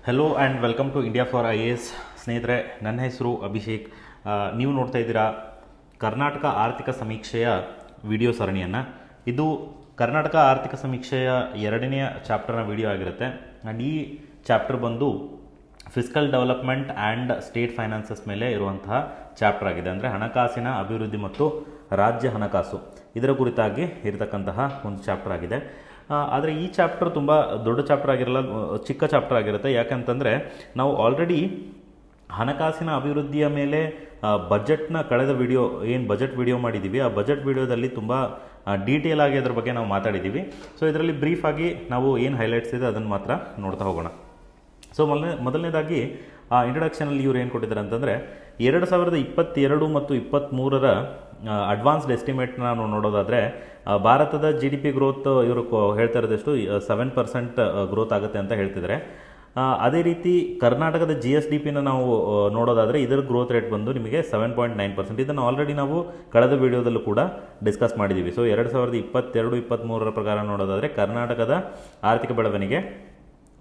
Hello and welcome to India for IAS. ಸ್ನೇಹಿತರೆ, ನನ್ನ ಹೆಸರು ಅಭಿಷೇಕ್. ನೀವು ನೋಡ್ತಾ ಇದ್ದೀರಾ ಕರ್ನಾಟಕ ಆರ್ಥಿಕ ಸಮೀಕ್ಷೆಯ ವಿಡಿಯೋ ಸರಣಿಯನ್ನು. ಇದು ಕರ್ನಾಟಕ ಆರ್ಥಿಕ ಸಮೀಕ್ಷೆಯ 2ನೇ ಚಾಪ್ಟರ್ನ ವಿಡಿಯೋ ಆಗಿರುತ್ತೆ. ಆ್ಯಂಡ್ ಈ ಚಾಪ್ಟರ್ ಬಂದು fiscal development and state finances ಮೇಲೆ ಇರುವಂತಹ ಚಾಪ್ಟರ್ ಆಗಿದೆ. ಅಂದರೆ ಹಣಕಾಸಿನ ಅಭಿವೃದ್ಧಿ ಮತ್ತು ರಾಜ್ಯ ಹಣಕಾಸು ಇದರ ಕುರಿತಾಗಿ ಇರತಕ್ಕಂತಹ ಒಂದು ಚಾಪ್ಟರ್ ಆಗಿದೆ. ಆದರೆ ಈ ಚಾಪ್ಟರ್ ತುಂಬ ದೊಡ್ಡ ಚಾಪ್ಟರ್ ಆಗಿರಲ್ಲ, ಚಿಕ್ಕ ಚಾಪ್ಟರ್ ಆಗಿರುತ್ತೆ. ಯಾಕಂತಂದರೆ ನಾವು ಆಲ್ರೆಡಿ ಹಣಕಾಸಿನ ಅಭಿವೃದ್ಧಿಯ ಮೇಲೆ ಬಜೆಟ್ನ ಕಳೆದ ವಿಡಿಯೋ ಏನು ಬಜೆಟ್ ವಿಡಿಯೋ ಮಾಡಿದ್ದೀವಿ, ಆ ಬಜೆಟ್ ವಿಡಿಯೋದಲ್ಲಿ ತುಂಬ ಡೀಟೇಲ್ ಆಗಿ ಅದರ ಬಗ್ಗೆ ನಾವು ಮಾತಾಡಿದ್ದೀವಿ. ಸೊ ಇದರಲ್ಲಿ ಬ್ರೀಫಾಗಿ ನಾವು ಏನು ಹೈಲೈಟ್ಸ್ ಇದೆ ಅದನ್ನು ಮಾತ್ರ ನೋಡ್ತಾ ಹೋಗೋಣ. ಸೊ ಮೊದಲನೇದಾಗಿ ಇಂಟ್ರಡಕ್ಷನಲ್ಲಿ ಇವ್ರು ಏನು ಕೊಟ್ಟಿದ್ದಾರೆ ಅಂತಂದರೆ 2022 ಮತ್ತು 23ರ ಅಡ್ವಾನ್ಸ್ಡ್ ಎಸ್ಟಿಮೇಟ್ನ ನಾವು ನೋಡೋದಾದರೆ ಭಾರತದ GDP ಗ್ರೋತ್ ಇವರು ಹೇಳ್ತಾ ಇರೋದಷ್ಟು 7% ಗ್ರೋತ್ ಆಗುತ್ತೆ ಅಂತ ಹೇಳ್ತಿದ್ದಾರೆ. ಅದೇ ರೀತಿ ಕರ್ನಾಟಕದ GSDPನ ನಾವು ನೋಡೋದಾದರೆ ಇದರ ಗ್ರೋತ್ ರೇಟ್ ಬಂದು ನಿಮಗೆ 7.9%. ಇದನ್ನು ಆಲ್ರೆಡಿ ನಾವು ಕಳೆದ ವಿಡಿಯೋದಲ್ಲೂ ಕೂಡ ಡಿಸ್ಕಸ್ ಮಾಡಿದ್ದೀವಿ. ಸೊ 2022-23ರ ಪ್ರಕಾರ ನೋಡೋದಾದರೆ ಕರ್ನಾಟಕದ ಆರ್ಥಿಕ ಬೆಳವಣಿಗೆ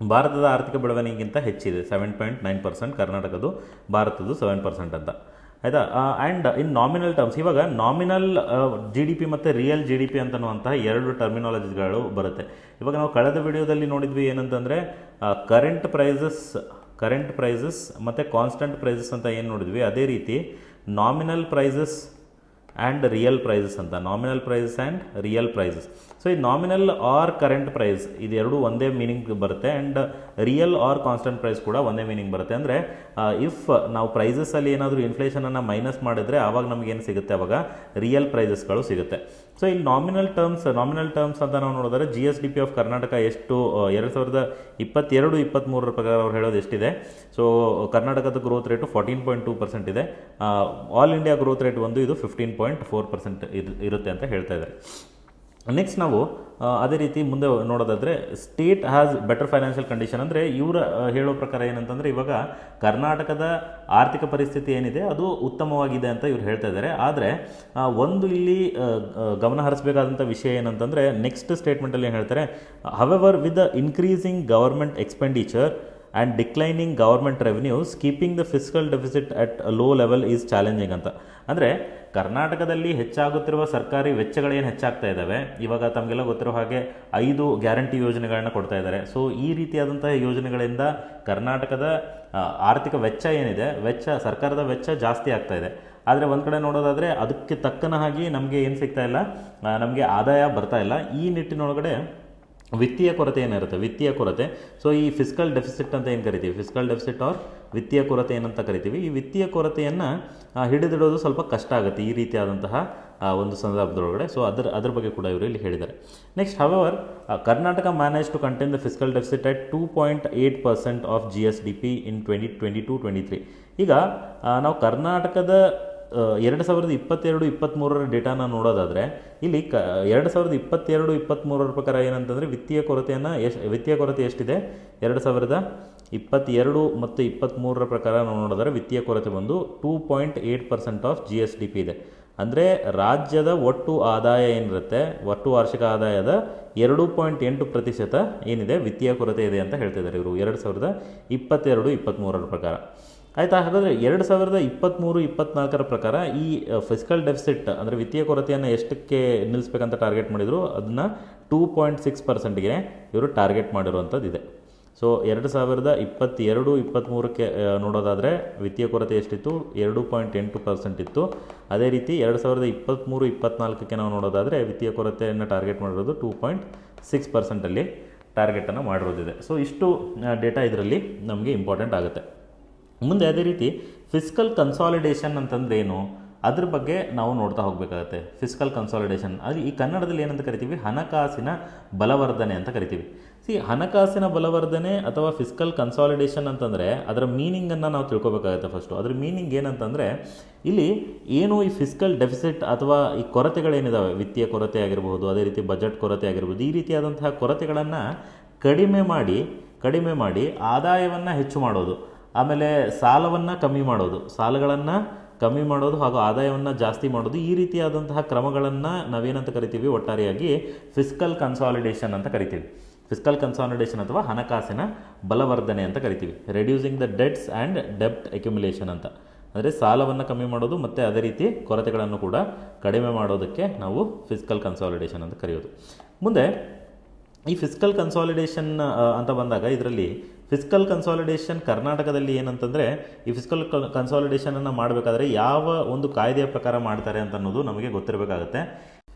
ಭಾರತದ ಆರ್ಥಿಕ ಬೆಳವಣಿಗೆಗಿಂತ ಹೆಚ್ಚಿದೆ. 7.9% ಕರ್ನಾಟಕದ್ದು, ಭಾರತದ್ದು 7% ಅಂತ ಆಯಿತಾ. ಆ್ಯಂಡ್ ಇನ್ ನಾಮಿನಲ್ ಟರ್ಮ್ಸ್, ಇವಾಗ ನಾಮಿನಲ್ GDP ಮತ್ತು ರಿಯಲ್ GDP ಅಂತನ್ನುವಂತಹ 2 ಟರ್ಮಿನಾಲಜಿಗಳು ಬರುತ್ತೆ. ಇವಾಗ ನಾವು ಕಳೆದ ವಿಡಿಯೋದಲ್ಲಿ ನೋಡಿದ್ವಿ ಏನಂತಂದರೆ ಕರೆಂಟ್ ಪ್ರೈಸಸ್ ಮತ್ತು ಕಾನ್ಸ್ಟಂಟ್ ಪ್ರೈಸಸ್ ಅಂತ ಏನು ನೋಡಿದ್ವಿ, ಅದೇ ರೀತಿ nominal prices and real prices ಅಂತ, nominal prices and real prices. So ಈ ನಾಮಿನಲ್ ಆರ್ ಕರೆಂಟ್ ಪ್ರೈಸ್ ಇದೆರಡು ಒಂದೇ ಮೀನಿಂಗ್ ಬರುತ್ತೆ. And real or constant price ಕೂಡ ಒಂದೇ ಮೀನಿಂಗ್ ಬರುತ್ತೆ. ಅಂದರೆ ಇಫ್ ನಾವು ಪ್ರೈಸಸ್ಸಲ್ಲಿ ಏನಾದರೂ ಇನ್ಫ್ಲೇಷನನ್ನು ಮೈನಸ್ ಮಾಡಿದರೆ ಆವಾಗ ನಮಗೇನು ಸಿಗುತ್ತೆ, ಆವಾಗ ರಿಯಲ್ ಪ್ರೈಸಸ್ಗಳು ಸಿಗುತ್ತೆ. ಸೊ ಇಲ್ಲಿ ನಾಮಿನಲ್ ಟರ್ಮ್ಸ್ ಅಂತ ನಾವು ನೋಡಿದ್ರೆ GSDP ಆಫ್ ಕರ್ನಾಟಕ ಎಷ್ಟು 2022-23ರ ಪ್ರಕಾರ ಅವ್ರು ಹೇಳೋದು ಎಷ್ಟಿದೆ. ಸೊ ಕರ್ನಾಟಕದ ಗ್ರೋತ್ ರೇಟು 14.2% ಇದೆ. ಆಲ್ ಇಂಡಿಯಾ ಗ್ರೋತ್ ರೇಟ್ ಒಂದು ಇದು 15.4% ಇರುತ್ತೆ ಅಂತ ಹೇಳ್ತಾ ಇದ್ದಾರೆ. ನೆಕ್ಸ್ಟ್ ನಾವು ಅದೇ ರೀತಿ ಮುಂದೆ ನೋಡೋದಾದರೆ state has better financial condition. ಅಂದರೆ ಇವರ ಹೇಳೋ ಪ್ರಕಾರ ಏನಂತಂದರೆ ಇವಾಗ ಕರ್ನಾಟಕದ ಆರ್ಥಿಕ ಪರಿಸ್ಥಿತಿ ಏನಿದೆ ಅದು ಉತ್ತಮವಾಗಿದೆ ಅಂತ ಇವ್ರು ಹೇಳ್ತಾ ಇದ್ದಾರೆ. ಆದರೆ ಒಂದು ಇಲ್ಲಿ ಗಮನ ಹರಿಸಬೇಕಾದಂಥ ವಿಷಯ ಏನಂತಂದರೆ ನೆಕ್ಸ್ಟ್ ಸ್ಟೇಟ್ಮೆಂಟಲ್ಲಿ ಏನು ಹೇಳ್ತಾರೆ, however with the increasing government expenditure and declining government revenues keeping the fiscal deficit at low level is challenging ಅಂತ. ಅಂದರೆ ಕರ್ನಾಟಕದಲ್ಲಿ ಹೆಚ್ಚಾಗುತ್ತಿರುವ ಸರ್ಕಾರಿ ವೆಚ್ಚಗಳೇನು ಹೆಚ್ಚಾಗ್ತಾ ಇದ್ದಾವೆ, ಇವಾಗ ತಮಗೆಲ್ಲ ಗೊತ್ತಿರೋ ಹಾಗೆ 5 ಗ್ಯಾರಂಟಿ ಯೋಜನೆಗಳನ್ನ ಕೊಡ್ತಾ ಇದ್ದಾರೆ. ಸೊ ಈ ರೀತಿಯಾದಂತಹ ಯೋಜನೆಗಳಿಂದ ಕರ್ನಾಟಕದ ಆರ್ಥಿಕ ವೆಚ್ಚ ಏನಿದೆ, ಸರ್ಕಾರದ ವೆಚ್ಚ ಜಾಸ್ತಿ ಆಗ್ತಾ ಇದೆ. ಆದರೆ ಒಂದು ಕಡೆ ನೋಡೋದಾದರೆ ಅದಕ್ಕೆ ತಕ್ಕನ ಹಾಗೆ ನಮಗೆ ಏನು ಸಿಗ್ತಾ ಇಲ್ಲ, ನಮಗೆ ಆದಾಯ ಬರ್ತಾ ಇಲ್ಲ. ಈ ನಿಟ್ಟಿನೊಳಗಡೆ ವಿತ್ತೀಯ ಕೊರತೆ ಏನಿರುತ್ತೆ, ವಿತ್ತೀಯ ಕೊರತೆ. ಸೊ ಈ ಫಿಸ್ಕಲ್ ಡೆಫಿಸಿಟ್ ಅಂತ ಏನು ಕರಿತೀವಿ, ಫಿಸ್ಕಲ್ ಡೆಫಿಸಿಟ್ ಆರ್ ವಿತ್ತೀಯ ಕೊರತೆ ಏನಂತ ಕರಿತೀವಿ, ಈ ವಿತ್ತೀಯ ಕೊರತೆಯನ್ನು ಹಿಡಿದಿಡೋದು ಸ್ವಲ್ಪ ಕಷ್ಟ ಆಗುತ್ತೆ ಈ ರೀತಿಯಾದಂತಹ ಒಂದು ಸಂದರ್ಭದೊಳಗಡೆ. ಸೊ ಅದ್ರ ಬಗ್ಗೆ ಕೂಡ ಇವರು ಇಲ್ಲಿ ಹೇಳಿದ್ದಾರೆ. Next, however Karnataka manage to contain the fiscal deficit at 2.8% of GSDP in 2022-23. ಈಗ ನಾವು ಕರ್ನಾಟಕದ 2022-23ರ ಡೇಟಾನ ನೋಡೋದಾದರೆ ಇಲ್ಲಿ 2022-23ರ ಪ್ರಕಾರ ಏನಂತಂದರೆ ವಿತ್ತೀಯ ಕೊರತೆ ಎಷ್ಟಿದೆ, 2022 ಮತ್ತು 23ರ ಪ್ರಕಾರ ನಾವು ನೋಡಿದ್ರೆ ವಿತ್ತೀಯ ಕೊರತೆ ಬಂದು 2.8% ಆಫ್ GSDP ಇದೆ. ಅಂದರೆ ರಾಜ್ಯದ ಒಟ್ಟು ಆದಾಯ ಏನಿರುತ್ತೆ, ಒಟ್ಟು ವಾರ್ಷಿಕ ಆದಾಯದ 2.8% ಏನಿದೆ ವಿತ್ತೀಯ ಕೊರತೆ ಇದೆ ಅಂತ ಹೇಳ್ತಿದ್ದಾರೆ ಇವರು 2022-23ರ ಪ್ರಕಾರ. ಆಯಿತಾ. ಹಾಗಾದರೆ 2023-24ರ ಪ್ರಕಾರ ಈ ಫಿಸ್ಕಲ್ ಡೆಫಿಸಿಟ್ ಅಂದರೆ ವಿತ್ತೀಯ ಕೊರತೆಯನ್ನು ಎಷ್ಟಕ್ಕೆ ನಿಲ್ಲಿಸ್ಬೇಕಂತ ಟಾರ್ಗೆಟ್ ಮಾಡಿದರು, ಅದನ್ನು 2.6%ಗೆ ಇವರು ಟಾರ್ಗೆಟ್ ಮಾಡಿರುವಂಥದ್ದಿದೆ. ಸೊ 2022-23ಕ್ಕೆ ನೋಡೋದಾದರೆ ವಿತ್ತೀಯ ಕೊರತೆ ಎಷ್ಟಿತ್ತು, 2.8% ಇತ್ತು. ಅದೇ ರೀತಿ 2023-24ಕ್ಕೆ ನಾವು ನೋಡೋದಾದರೆ ವಿತ್ತೀಯ ಕೊರತೆಯನ್ನು ಟಾರ್ಗೆಟ್ ಮಾಡಿರೋದು 2.6%ಅಲ್ಲಿ ಟಾರ್ಗೆಟನ್ನು ಮಾಡಿರೋದಿದೆ. ಸೊ ಇಷ್ಟು ಡೇಟಾ ಇದರಲ್ಲಿ ನಮಗೆ ಇಂಪಾರ್ಟೆಂಟ್ ಆಗುತ್ತೆ. ಮುಂದೆ ಅದೇ ರೀತಿ ಫಿಸ್ಕಲ್ ಕನ್ಸಾಲಿಡೇಷನ್ ಅಂತಂದ್ರೆ ಏನು, ಅದ್ರ ಬಗ್ಗೆ ನಾವು ನೋಡ್ತಾ ಹೋಗಬೇಕಾಗತ್ತೆ. ಫಿಸ್ಕಲ್ ಕನ್ಸಾಲಿಡೇಷನ್ ಅದು ಈ ಕನ್ನಡದಲ್ಲಿ ಏನಂತ ಕರಿತೀವಿ, ಹಣಕಾಸಿನ ಬಲವರ್ಧನೆ ಅಂತ ಕರಿತೀವಿ. ಹಣಕಾಸಿನ ಬಲವರ್ಧನೆ ಅಥವಾ ಫಿಸ್ಕಲ್ ಕನ್ಸಾಲಿಡೇಷನ್ ಅಂತಂದರೆ ಅದರ ಮೀನಿಂಗನ್ನು ನಾವು ತಿಳ್ಕೊಬೇಕಾಗುತ್ತೆ. ಫಸ್ಟು ಅದರ ಮೀನಿಂಗ್ ಏನಂತಂದರೆ ಇಲ್ಲಿ ಏನು ಈ ಫಿಸ್ಕಲ್ ಡೆಫಿಸಿಟ್ ಅಥವಾ ಈ ಕೊರತೆಗಳೇನಿದ್ದಾವೆ, ವಿತ್ತೀಯ ಕೊರತೆ ಆಗಿರ್ಬೋದು, ಅದೇ ರೀತಿ ಬಜೆಟ್ ಕೊರತೆ ಆಗಿರ್ಬೋದು, ಈ ರೀತಿಯಾದಂತಹ ಕೊರತೆಗಳನ್ನು ಕಡಿಮೆ ಮಾಡಿ ಆದಾಯವನ್ನು ಹೆಚ್ಚು ಮಾಡೋದು, ಆಮೇಲೆ ಸಾಲಗಳನ್ನು ಕಮ್ಮಿ ಮಾಡೋದು ಹಾಗೂ ಆದಾಯವನ್ನು ಜಾಸ್ತಿ ಮಾಡೋದು, ಈ ರೀತಿಯಾದಂತಹ ಕ್ರಮಗಳನ್ನು ನಾವೇನಂತ ಕರಿತೀವಿ, ಒಟ್ಟಾರೆಯಾಗಿ ಫಿಸ್ಕಲ್ ಕನ್ಸಾಲಿಡೇಷನ್ ಅಂತ ಕರಿತೀವಿ. ಫಿಸ್ಕಲ್ ಕನ್ಸಾಲಿಡೇಷನ್ ಅಥವಾ ಹಣಕಾಸಿನ ಬಲವರ್ಧನೆ ಅಂತ ಕರಿತೀವಿ. ರೆಡ್ಯೂಸಿಂಗ್ ದ ಡೆಟ್ಸ್ ಆ್ಯಂಡ್ ಡೆಪ್ಟ್ ಅಕ್ಯುಮುಲೇಷನ್ ಅಂತ, ಅಂದರೆ ಸಾಲವನ್ನು ಕಮ್ಮಿ ಮಾಡೋದು ಮತ್ತು ಅದೇ ರೀತಿ ಕೊರತೆಗಳನ್ನು ಕೂಡ ಕಡಿಮೆ ಮಾಡೋದಕ್ಕೆ ನಾವು ಫಿಸ್ಕಲ್ ಕನ್ಸಾಲಿಡೇಷನ್ ಅಂತ ಕರೆಯೋದು. ಮುಂದೆ ಈ ಫಿಸ್ಕಲ್ ಕನ್ಸಾಲಿಡೇಷನ್ ಅಂತ ಬಂದಾಗ ಇದರಲ್ಲಿ ಫಿಸ್ಕಲ್ ಕನ್ಸಾಲಿಡೇಷನ್ ಕರ್ನಾಟಕದಲ್ಲಿ ಏನಂತಂದರೆ, ಈ ಫಿಸ್ಕಲ್ ಕನ್ಸಾಲಿಡೇಷನನ್ನು ಮಾಡಬೇಕಾದ್ರೆ ಯಾವ ಒಂದು ಕಾಯ್ದೆಯ ಪ್ರಕಾರ ಮಾಡ್ತಾರೆ ಅಂತ ಅನ್ನೋದು ನಮಗೆ ಗೊತ್ತಿರಬೇಕಾಗತ್ತೆ.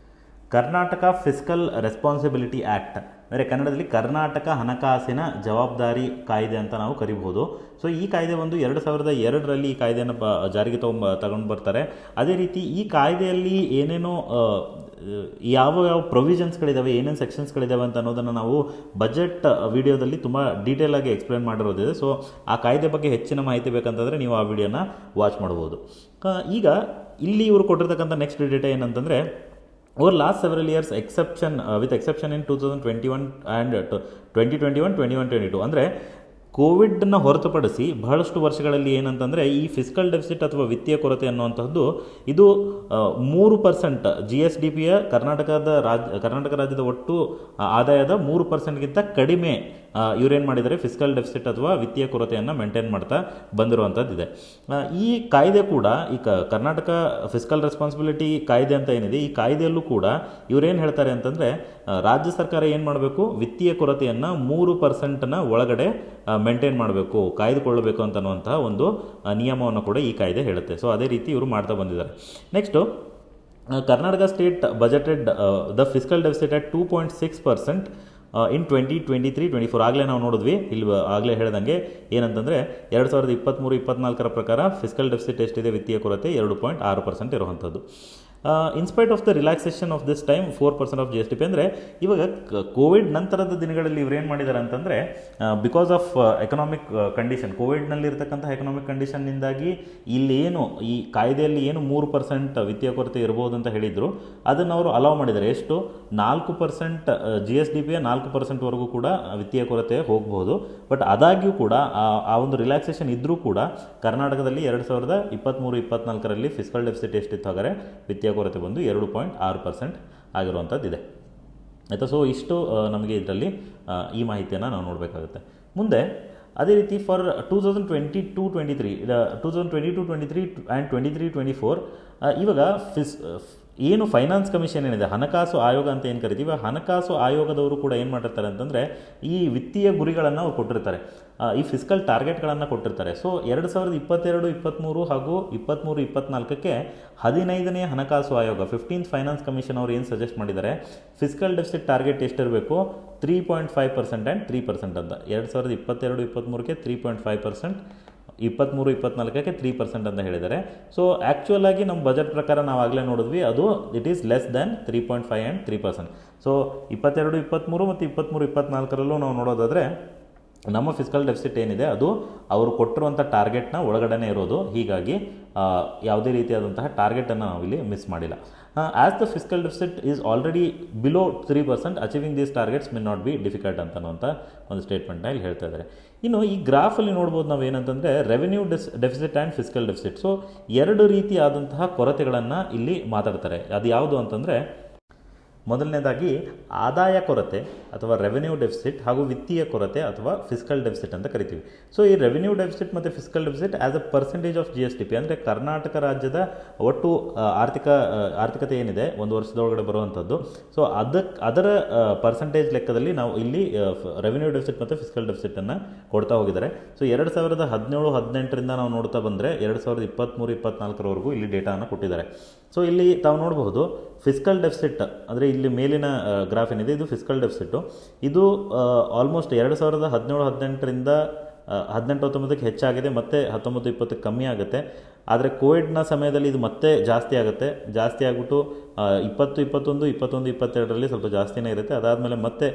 ಕರ್ನಾಟಕ ಫಿಸ್ಕಲ್ ರೆಸ್ಪಾನ್ಸಿಬಿಲಿಟಿ ಆ್ಯಕ್ಟ್, ಅಂದರೆ ಕನ್ನಡದಲ್ಲಿ ಕರ್ನಾಟಕ ಹಣಕಾಸಿನ ಜವಾಬ್ದಾರಿ ಕಾಯ್ದೆ ಅಂತ ನಾವು ಕರಿಬಹುದು. ಸೊ ಈ ಕಾಯ್ದೆ ಒಂದು 2002ರಲ್ಲಿ ಈ ಕಾಯ್ದೆಯನ್ನು ಜಾರಿಗೆ ತಗೊಂಡು ಬರ್ತಾರೆ. ಅದೇ ರೀತಿ ಈ ಕಾಯ್ದೆಯಲ್ಲಿ ಏನೇನೋ ಯಾವ ಪ್ರೊವಿಷನ್ಸ್ಗಳಿದ್ದಾವೆ, ಏನೇನು ಸೆಕ್ಷನ್ಸ್ಗಳಿದ್ದಾವೆ ಅಂತ ಅನ್ನೋದನ್ನು ನಾವು ಬಜೆಟ್ ವಿಡಿಯೋದಲ್ಲಿ ತುಂಬ ಡೀಟೇಲ್ ಆಗಿ ಎಕ್ಸ್ಪ್ಲೇನ್ ಮಾಡಿರೋದಿದೆ. ಸೊ ಆ ಕಾಯ್ದೆ ಬಗ್ಗೆ ಹೆಚ್ಚಿನ ಮಾಹಿತಿ ಬೇಕಂತಂದರೆ ನೀವು ಆ ವಿಡಿಯೋನ ವಾಚ್ ಮಾಡ್ಬೋದು. ಈಗ ಇಲ್ಲಿ ಇವರು ಕೊಟ್ಟಿರ್ತಕ್ಕಂಥ ನೆಕ್ಸ್ಟ್ ಡೇಟಾ ಏನಂತಂದರೆ, over last several years with exception in 2021 and 2021, 21-22, ಅಂದರೆ ಕೋವಿಡ್ನ ಹೊರತುಪಡಿಸಿ ಬಹಳಷ್ಟು ವರ್ಷಗಳಲ್ಲಿ ಏನಂತಂದರೆ ಈ ಫಿಸ್ಕಲ್ ಡೆಫಿಸಿಟ್ ಅಥವಾ ವಿತ್ತೀಯ ಕೊರತೆ ಅನ್ನುವಂಥದ್ದು ಇದು 3% GSDPಯ ಕರ್ನಾಟಕ ರಾಜ್ಯದ ಒಟ್ಟು ಆದಾಯದ 3%ಗಿಂತ ಕಡಿಮೆ ಇವರೇನು ಮಾಡಿದ್ದಾರೆ, ಫಿಸ್ಕಲ್ ಡೆಫಿಸಿಟ್ ಅಥವಾ ವಿತ್ತೀಯ ಕೊರತೆಯನ್ನು ಮೇಂಟೈನ್ ಮಾಡ್ತಾ ಬಂದಿರುವಂಥದ್ದಿದೆ. ಈ ಕಾಯ್ದೆ ಕೂಡ ಈ ಕರ್ನಾಟಕ ಫಿಸ್ಕಲ್ ರೆಸ್ಪಾನ್ಸಿಬಿಲಿಟಿ ಕಾಯ್ದೆ ಅಂತ ಏನಿದೆ, ಈ ಕಾಯ್ದೆಯಲ್ಲೂ ಕೂಡ ಇವರೇನು ಹೇಳ್ತಾರೆ ಅಂತಂದರೆ, ರಾಜ್ಯ ಸರ್ಕಾರ ಏನು ಮಾಡಬೇಕು, ವಿತ್ತೀಯ ಕೊರತೆಯನ್ನು 3%ನ ಒಳಗಡೆ ಮೇಂಟೈನ್ ಮಾಡಬೇಕು, ಕಾಯ್ದುಕೊಳ್ಳಬೇಕು ಅಂತನ್ನುವಂತಹ ಒಂದು ನಿಯಮವನ್ನು ಕೂಡ ಈ ಕಾಯ್ದೆ ಹೇಳುತ್ತೆ. ಸೊ ಅದೇ ರೀತಿ ಇವರು ಮಾಡ್ತಾ ಬಂದಿದ್ದಾರೆ. Next, Karnataka state budgeted the fiscal deficit at 2.6% ಇನ್ 2023-24. ಆಗಲೇ ನಾವು ನೋಡಿದ್ವಿ, ಇಲ್ಲಿ ಆಗಲೇ ಹೇಳ್ದಂಗೆ ಏನಂತಂದರೆ 2023-24 ಪ್ರಕಾರ ಫಿಸ್ಕಲ್ ಡೆಫಿಸಿಟ್ ಎಷ್ಟಿದೆ, ವಿತ್ತೀಯ ಕೊರತೆ 2.6% ಇರುವಂಥದ್ದು. In spite of the relaxation of this time 4% of GSDP, ಅಂದರೆ ಇವಾಗ ಕೋವಿಡ್ ನಂತರದ ದಿನಗಳಲ್ಲಿ ಇವ್ರು ಏನು ಮಾಡಿದ್ದಾರೆ ಅಂತಂದರೆ, ಬಿಕಾಸ್ ಆಫ್ ಎಕನಾಮಿಕ್ ಕಂಡೀಷನ್, ಕೋವಿಡ್ನಲ್ಲಿ ಇರ್ತಕ್ಕಂಥ ಎಕನಾಮಿಕ್ ಕಂಡೀಷನ್ನಿಂದಾಗಿ ಇಲ್ಲೇನು ಈ ಕಾಯ್ದೆಯಲ್ಲಿ ಏನು 3% ವಿತ್ತೀಯ ಕೊರತೆ ಇರ್ಬೋದು ಅಂತ ಹೇಳಿದರು, ಅದನ್ನು ಅವರು ಅಲೌ ಮಾಡಿದ್ದಾರೆ. ಎಷ್ಟು, 4% GSDPಯ 4%ವರೆಗೂ ಕೂಡ ವಿತ್ತೀಯ ಕೊರತೆ ಹೋಗಬಹುದು. ಬಟ್ ಆದಾಗ್ಯೂ ಕೂಡ ಆ ಒಂದು ರಿಲ್ಯಾಕ್ಸೇಷನ್ ಇದ್ದರೂ ಕೂಡ ಕರ್ನಾಟಕದಲ್ಲಿ 2023-24ರಲ್ಲಿ ಫಿಸ್ಕಲ್ ಡೆಫಿಸಿಟ್ ಎಷ್ಟಿತ್ತು ಹಾಗಾದರೆ ವಿತ್ತೀಯ ಕೊರತೆ ಬಂದು 2.6% ಆಗಿರುವಂಥದ್ದಿದೆ. ಆಯಿತಾ. ಸೊ ಇಷ್ಟು ನಮಗೆ ಇದರಲ್ಲಿ ಈ ಮಾಹಿತಿಯನ್ನು ನಾವು ನೋಡಬೇಕಾಗುತ್ತೆ. ಮುಂದೆ ಅದೇ ರೀತಿ ಫಾರ್ 2022-23 ಆ್ಯಂಡ್ 23-24 ಇವಾಗ ಏನು ಫೈನಾನ್ಸ್ ಕಮಿಷನ್ ಏನಿದೆ, ಹಣಕಾಸು ಆಯೋಗ ಅಂತ ಏನು ಕರಿತೀವಿ, ಆ ಹಣಕಾಸು ಆಯೋಗದವರು ಕೂಡ ಏನು ಮಾಡಿರ್ತಾರೆ ಅಂತಂದರೆ ಈ ವಿತ್ತೀಯ ಗುರಿಗಳನ್ನು ಅವ್ರು ಕೊಟ್ಟಿರ್ತಾರೆ, ಈ ಫಿಸ್ಕಲ್ ಟಾರ್ಗೆಟ್ಗಳನ್ನು ಕೊಟ್ಟಿರ್ತಾರೆ. ಸೊ 2022-23 ಹಾಗೂ 23-24ಕ್ಕೆ 15ನೇ ಹಣಕಾಸು ಆಯೋಗ 15th ಫೈನಾನ್ಸ್ ಕಮಿಷನ್ ಅವರು ಏನು ಸಜೆಸ್ಟ್ ಮಾಡಿದ್ದಾರೆ, ಫಿಸ್ಕಲ್ ಡೆಫಿಸಿಟ್ ಟಾರ್ಗೆಟ್ ಎಷ್ಟಿರಬೇಕು, 3.5% ಆ್ಯಂಡ್ 3% ಅಂತ. 2022-23ಕ್ಕೆ 3.5%, 23-24ಕ್ಕೆ 3% ಅಂತ ಹೇಳಿದ್ದಾರೆ. ಸೊ ಆ್ಯಕ್ಚುಯಲ್ ಆಗಿ ನಮ್ಮ ಬಜೆಟ್ ಪ್ರಕಾರ ನಾವು ಆಗಲೇ ನೋಡಿದ್ವಿ, ಅದು it is less than 3.5 and 3%. So 22-23 ಮತ್ತು 23-24ರಲ್ಲೂ ನಾವು ನೋಡೋದಾದರೆ ನಮ್ಮ ಫಿಸ್ಕಲ್ ಡೆಫಿಸಿಟ್ ಏನಿದೆ ಅದು ಅವರು ಕೊಟ್ಟಿರುವಂಥ ಟಾರ್ಗೆಟ್ನ ಒಳಗಡೆ ಇರೋದು. ಹೀಗಾಗಿ ಯಾವುದೇ ರೀತಿಯಾದಂತಹ ಟಾರ್ಗೆಟನ್ನು ನಾವಿಲ್ಲಿ ಮಿಸ್ ಮಾಡಿಲ್ಲ. As the fiscal deficit is already below 3%, achieving these targets may not be difficult ಅಂತನ್ನುವಂಥ ಒಂದು ಸ್ಟೇಟ್ಮೆಂಟ್ನ ಇಲ್ಲಿ ಹೇಳ್ತಾ ಇದ್ದಾರೆ. ಇನ್ನು ಈ ಗ್ರಾಫಲ್ಲಿ ನೋಡ್ಬೋದು ನಾವು ಏನಂತಂದರೆ revenue deficit and fiscal deficit. So ಎರಡು ರೀತಿಯಾದಂತಹ ಕೊರತೆಗಳನ್ನು ಇಲ್ಲಿ ಮಾತಾಡ್ತಾರೆ. ಅದು ಯಾವುದು ಅಂತಂದರೆ, ಮೊದಲನೇದಾಗಿ ಆದಾಯ ಕೊರತೆ ಅಥವಾ ರೆವೆನ್ಯೂ ಡೆಫಿಸಿಟ್ ಹಾಗೂ ವಿತ್ತೀಯ ಕೊರತೆ ಅಥವಾ ಫಿಸ್ಕಲ್ ಡೆಫಿಸಿಟ್ ಅಂತ ಕರಿತೀವಿ. ಸೊ ಈ ರೆವೆನ್ಯೂ ಡೆಫಿಸಿಟ್ ಮತ್ತು fiscal deficit as a percentage of GSDP, ಅಂದರೆ ಕರ್ನಾಟಕ ರಾಜ್ಯದ ಒಟ್ಟು ಆರ್ಥಿಕತೆ ಏನಿದೆ ಒಂದು ವರ್ಷದೊಳಗಡೆ ಬರುವಂಥದ್ದು. ಸೊ ಅದರ ಪರ್ಸೆಂಟೇಜ್ ಲೆಕ್ಕದಲ್ಲಿ ನಾವು ಇಲ್ಲಿ ರೆವೆನ್ಯೂ ಡೆಫಿಸಿಟ್ ಮತ್ತು ಫಿಸ್ಕಲ್ ಡೆಫಿಸಿಟನ್ನು ಕೊಡ್ತಾ ಹೋಗಿದ್ದಾರೆ. ಸೊ 2017-18ರಿಂದ ನಾವು ನೋಡ್ತಾ ಬಂದರೆ 2023-24ರವರೆಗೂ ಇಲ್ಲಿ ಡೇಟಾವನ್ನು ಕೊಟ್ಟಿದ್ದಾರೆ. ಸೊ ಇಲ್ಲಿ ತಾವು ನೋಡಬಹುದು ಫಿಸ್ಕಲ್ ಡೆಫಿಸಿಟ್, ಅಂದರೆ ಇಲ್ಲಿ ಮೇಲಿನ ಗ್ರಾಫ್ ಏನಿದೆ ಇದು ಫಿಸ್ಕಲ್ ಡೆಫಿಸಿಟ್ಟು. ಇದು ಆಲ್ಮೋಸ್ಟ್ 2017-18ರಿಂದ 18-19ಕ್ಕೆ ಹೆಚ್ಚಾಗಿದೆ, ಮತ್ತು 19-20ಕ್ಕೆ ಕಮ್ಮಿ ಆಗುತ್ತೆ. ಆದರೆ ಕೋವಿಡ್ನ ಸಮಯದಲ್ಲಿ ಇದು ಮತ್ತೆ ಜಾಸ್ತಿ ಆಗುತ್ತೆ. ಜಾಸ್ತಿ ಆಗಿಬಿಟ್ಟು 2021-22ರಲ್ಲಿ ಸ್ವಲ್ಪ ಜಾಸ್ತಿನೇ ಇರುತ್ತೆ. ಅದಾದಮೇಲೆ ಮತ್ತೆ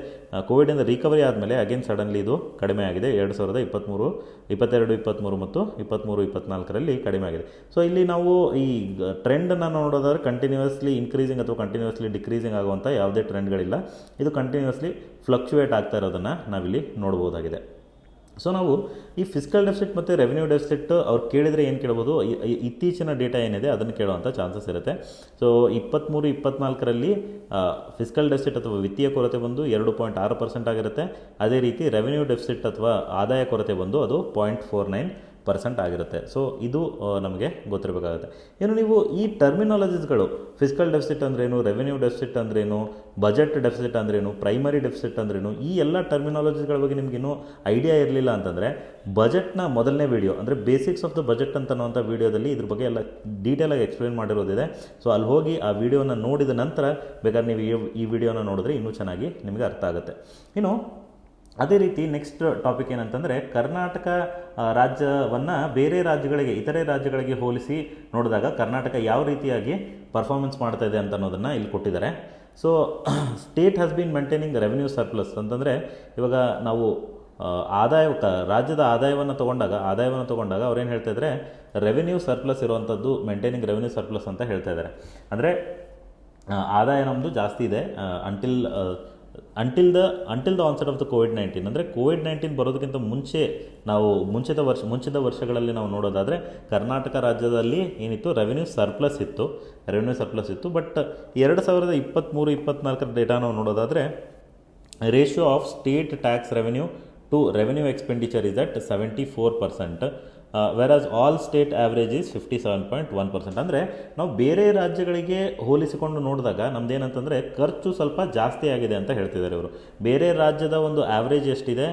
ಕೋವಿಡಿಂದ ರಿಕವರಿ ಆದಮೇಲೆ ಅಗೇನ್ ಸಡನ್ಲಿ ಇದು ಕಡಿಮೆ ಆಗಿದೆ. 2022-23 ಮತ್ತು 23-24ರಲ್ಲಿ ಕಡಿಮೆ ಆಗಿದೆ. ಸೊ ಇಲ್ಲಿ ನಾವು ಈ ಟ್ರೆಂಡನ್ನು ನೋಡೋದಾದ್ರೆ ಕಂಟಿನ್ಯೂಸ್ಲಿ ಇನ್ಕ್ರೀಸಿಂಗ್ ಅಥವಾ ಕಂಟಿನ್ಯೂಸ್ಲಿ ಡಿಕ್ರೀಸಿಂಗ್ ಆಗುವಂಥ ಯಾವುದೇ ಟ್ರೆಂಡ್ಗಳಿಲ್ಲ. ಇದು ಕಂಟಿನ್ಯೂಸ್ಲಿ ಫ್ಲಕ್ಚುಯೇಟ್ ಆಗ್ತಾ ಇರೋದನ್ನು ನಾವಿಲ್ಲಿ ನೋಡ್ಬೋದಾಗಿದೆ. ಸೊ ನಾವು ಈ ಫಿಸ್ಕಲ್ ಡೆಫಿಸಿಟ್ ಮತ್ತು ರೆವೆನ್ಯೂ ಡೆಫಿಸಿಟ್ ಅವ್ರು ಕೇಳಿದರೆ ಏನು ಕೇಳ್ಬೋದು, ಇತ್ತೀಚಿನ ಡೇಟಾ ಏನಿದೆ ಅದನ್ನು ಕೇಳುವಂಥ ಚಾನ್ಸಸ್ ಇರುತ್ತೆ. ಸೊ 23-24ರಲ್ಲಿ ಫಿಸ್ಕಲ್ ಡೆಫಿಸಿಟ್ ಅಥವಾ ವಿತ್ತೀಯ ಕೊರತೆ ಬಂದು 2.6% ಆಗಿರುತ್ತೆ. ಅದೇ ರೀತಿ ರೆವೆನ್ಯೂ ಡೆಫಿಸಿಟ್ ಅಥವಾ ಆದಾಯ ಕೊರತೆ ಬಂದು ಅದು 0.49% ಆಗಿರುತ್ತೆ. ಸೊ ಇದು ನಮಗೆ ಗೊತ್ತಿರಬೇಕಾಗುತ್ತೆ. ಏನು ನೀವು ಈ ಟರ್ಮಿನಾಲಜೀಸ್ಗಳು ಫಿಸ್ಕಲ್ ಡೆಫಿಸಿಟ್ ಅಂದ್ರೇನು, ರೆವೆನ್ಯೂ ಡೆಫಿಸಿಟ್ ಅಂದ್ರೇನು, ಬಜೆಟ್ ಡೆಫಿಸಿಟ್ ಅಂದ್ರೇನು, ಪ್ರೈಮರಿ ಡೆಫಿಸಿಟ್ ಅಂದ್ರೇನು, ಈ ಎಲ್ಲ ಟರ್ಮಿನಾಲಜೀಸ್ಗಳ ಬಗ್ಗೆ ನಿಮಗಿನ್ನೂ ಐಡಿಯಾ ಇರಲಿಲ್ಲ ಅಂತಂದರೆ ಬಜೆಟ್ನ ಮೊದಲನೇ ವೀಡಿಯೋ ಅಂದರೆ ಬೇಸಿಕ್ಸ್ ಆಫ್ ದ ಬಜೆಟ್ ಅಂತನ್ನುವಂಥ ವೀಡಿಯೋದಲ್ಲಿ ಇದ್ರ ಬಗ್ಗೆ ಎಲ್ಲ ಡೀಟೇಲಾಗಿ ಎಕ್ಸ್ಪ್ಲೇನ್ ಮಾಡಿರೋದಿದೆ. ಸೊ ಅಲ್ಲಿ ಹೋಗಿ ಆ ವಿಡಿಯೋನ ನೋಡಿದ ನಂತರ ಬೇಕಾದ್ರೆ ನೀವು ಈ ವಿಡಿಯೋನ ನೋಡಿದ್ರೆ ಇನ್ನೂ ಚೆನ್ನಾಗಿ ನಿಮಗೆ ಅರ್ಥ ಆಗುತ್ತೆ. ಇನ್ನು ಅದೇ ರೀತಿ ನೆಕ್ಸ್ಟ್ ಟಾಪಿಕ್ ಏನಂತಂದರೆ ಕರ್ನಾಟಕ ರಾಜ್ಯವನ್ನು ಬೇರೆ ರಾಜ್ಯಗಳಿಗೆ, ಇತರೆ ರಾಜ್ಯಗಳಿಗೆ ಹೋಲಿಸಿ ನೋಡಿದಾಗ ಕರ್ನಾಟಕ ಯಾವ ರೀತಿಯಾಗಿ ಪರ್ಫಾರ್ಮೆನ್ಸ್ ಮಾಡ್ತಾ ಇದೆ ಅಂತ ಅನ್ನೋದನ್ನು ಇಲ್ಲಿ ಕೊಟ್ಟಿದ್ದಾರೆ. So state has been maintaining revenue surplus ಅಂತಂದರೆ ಇವಾಗ ನಾವು ರಾಜ್ಯದ ಆದಾಯವನ್ನು ತೊಗೊಂಡಾಗ ಅವ್ರೇನು ಹೇಳ್ತಾ ಇದ್ದಾರೆ, ರೆವೆನ್ಯೂ ಸರ್ಪ್ಲಸ್ ಇರುವಂಥದ್ದು ಮೇಂಟೈನಿಂಗ್ ರೆವೆನ್ಯೂ ಸರ್ಪ್ಲಸ್ ಅಂತ ಹೇಳ್ತಾ ಇದ್ದಾರೆ. ಅಂದರೆ ಆದಾಯ ನಮ್ಮದು ಜಾಸ್ತಿ ಇದೆ until the onset of the COVID-19 ಅಂದರೆ ಕೋವಿಡ್-19 ಬರೋದಕ್ಕಿಂತ ಮುಂಚೆ ನಾವು ಮುಂಚಿದ ವರ್ಷಗಳಲ್ಲಿ ನಾವು ನೋಡೋದಾದರೆ ಕರ್ನಾಟಕ ರಾಜ್ಯದಲ್ಲಿ ಏನಿತ್ತು, ರೆವೆನ್ಯೂ ಸರ್ಪ್ಲಸ್ ಇತ್ತು. ಬಟ್ 2023-24 ಡೇಟಾ ನಾವು ನೋಡೋದಾದರೆ ratio of state tax revenue to revenue expenditure is at 74%. Versus all state average is 57.1%. ಅಂದರೆ ನಾವು ಬೇರೆ ರಾಜ್ಯಗಳಿಗೆ ಹೋಲಿಸಿಕೊಂಡು ನೋಡಿದಾಗ ನಮ್ದೇನಂತಂದರೆ ಖರ್ಚು ಸ್ವಲ್ಪ ಜಾಸ್ತಿ ಆಗಿದೆ ಅಂತ ಹೇಳ್ತಿದ್ದಾರೆ ಇವರು. ಬೇರೆ ರಾಜ್ಯದ ಒಂದು ಆ್ಯಾವ್ರೇಜ್ ಎಷ್ಟಿದೆ,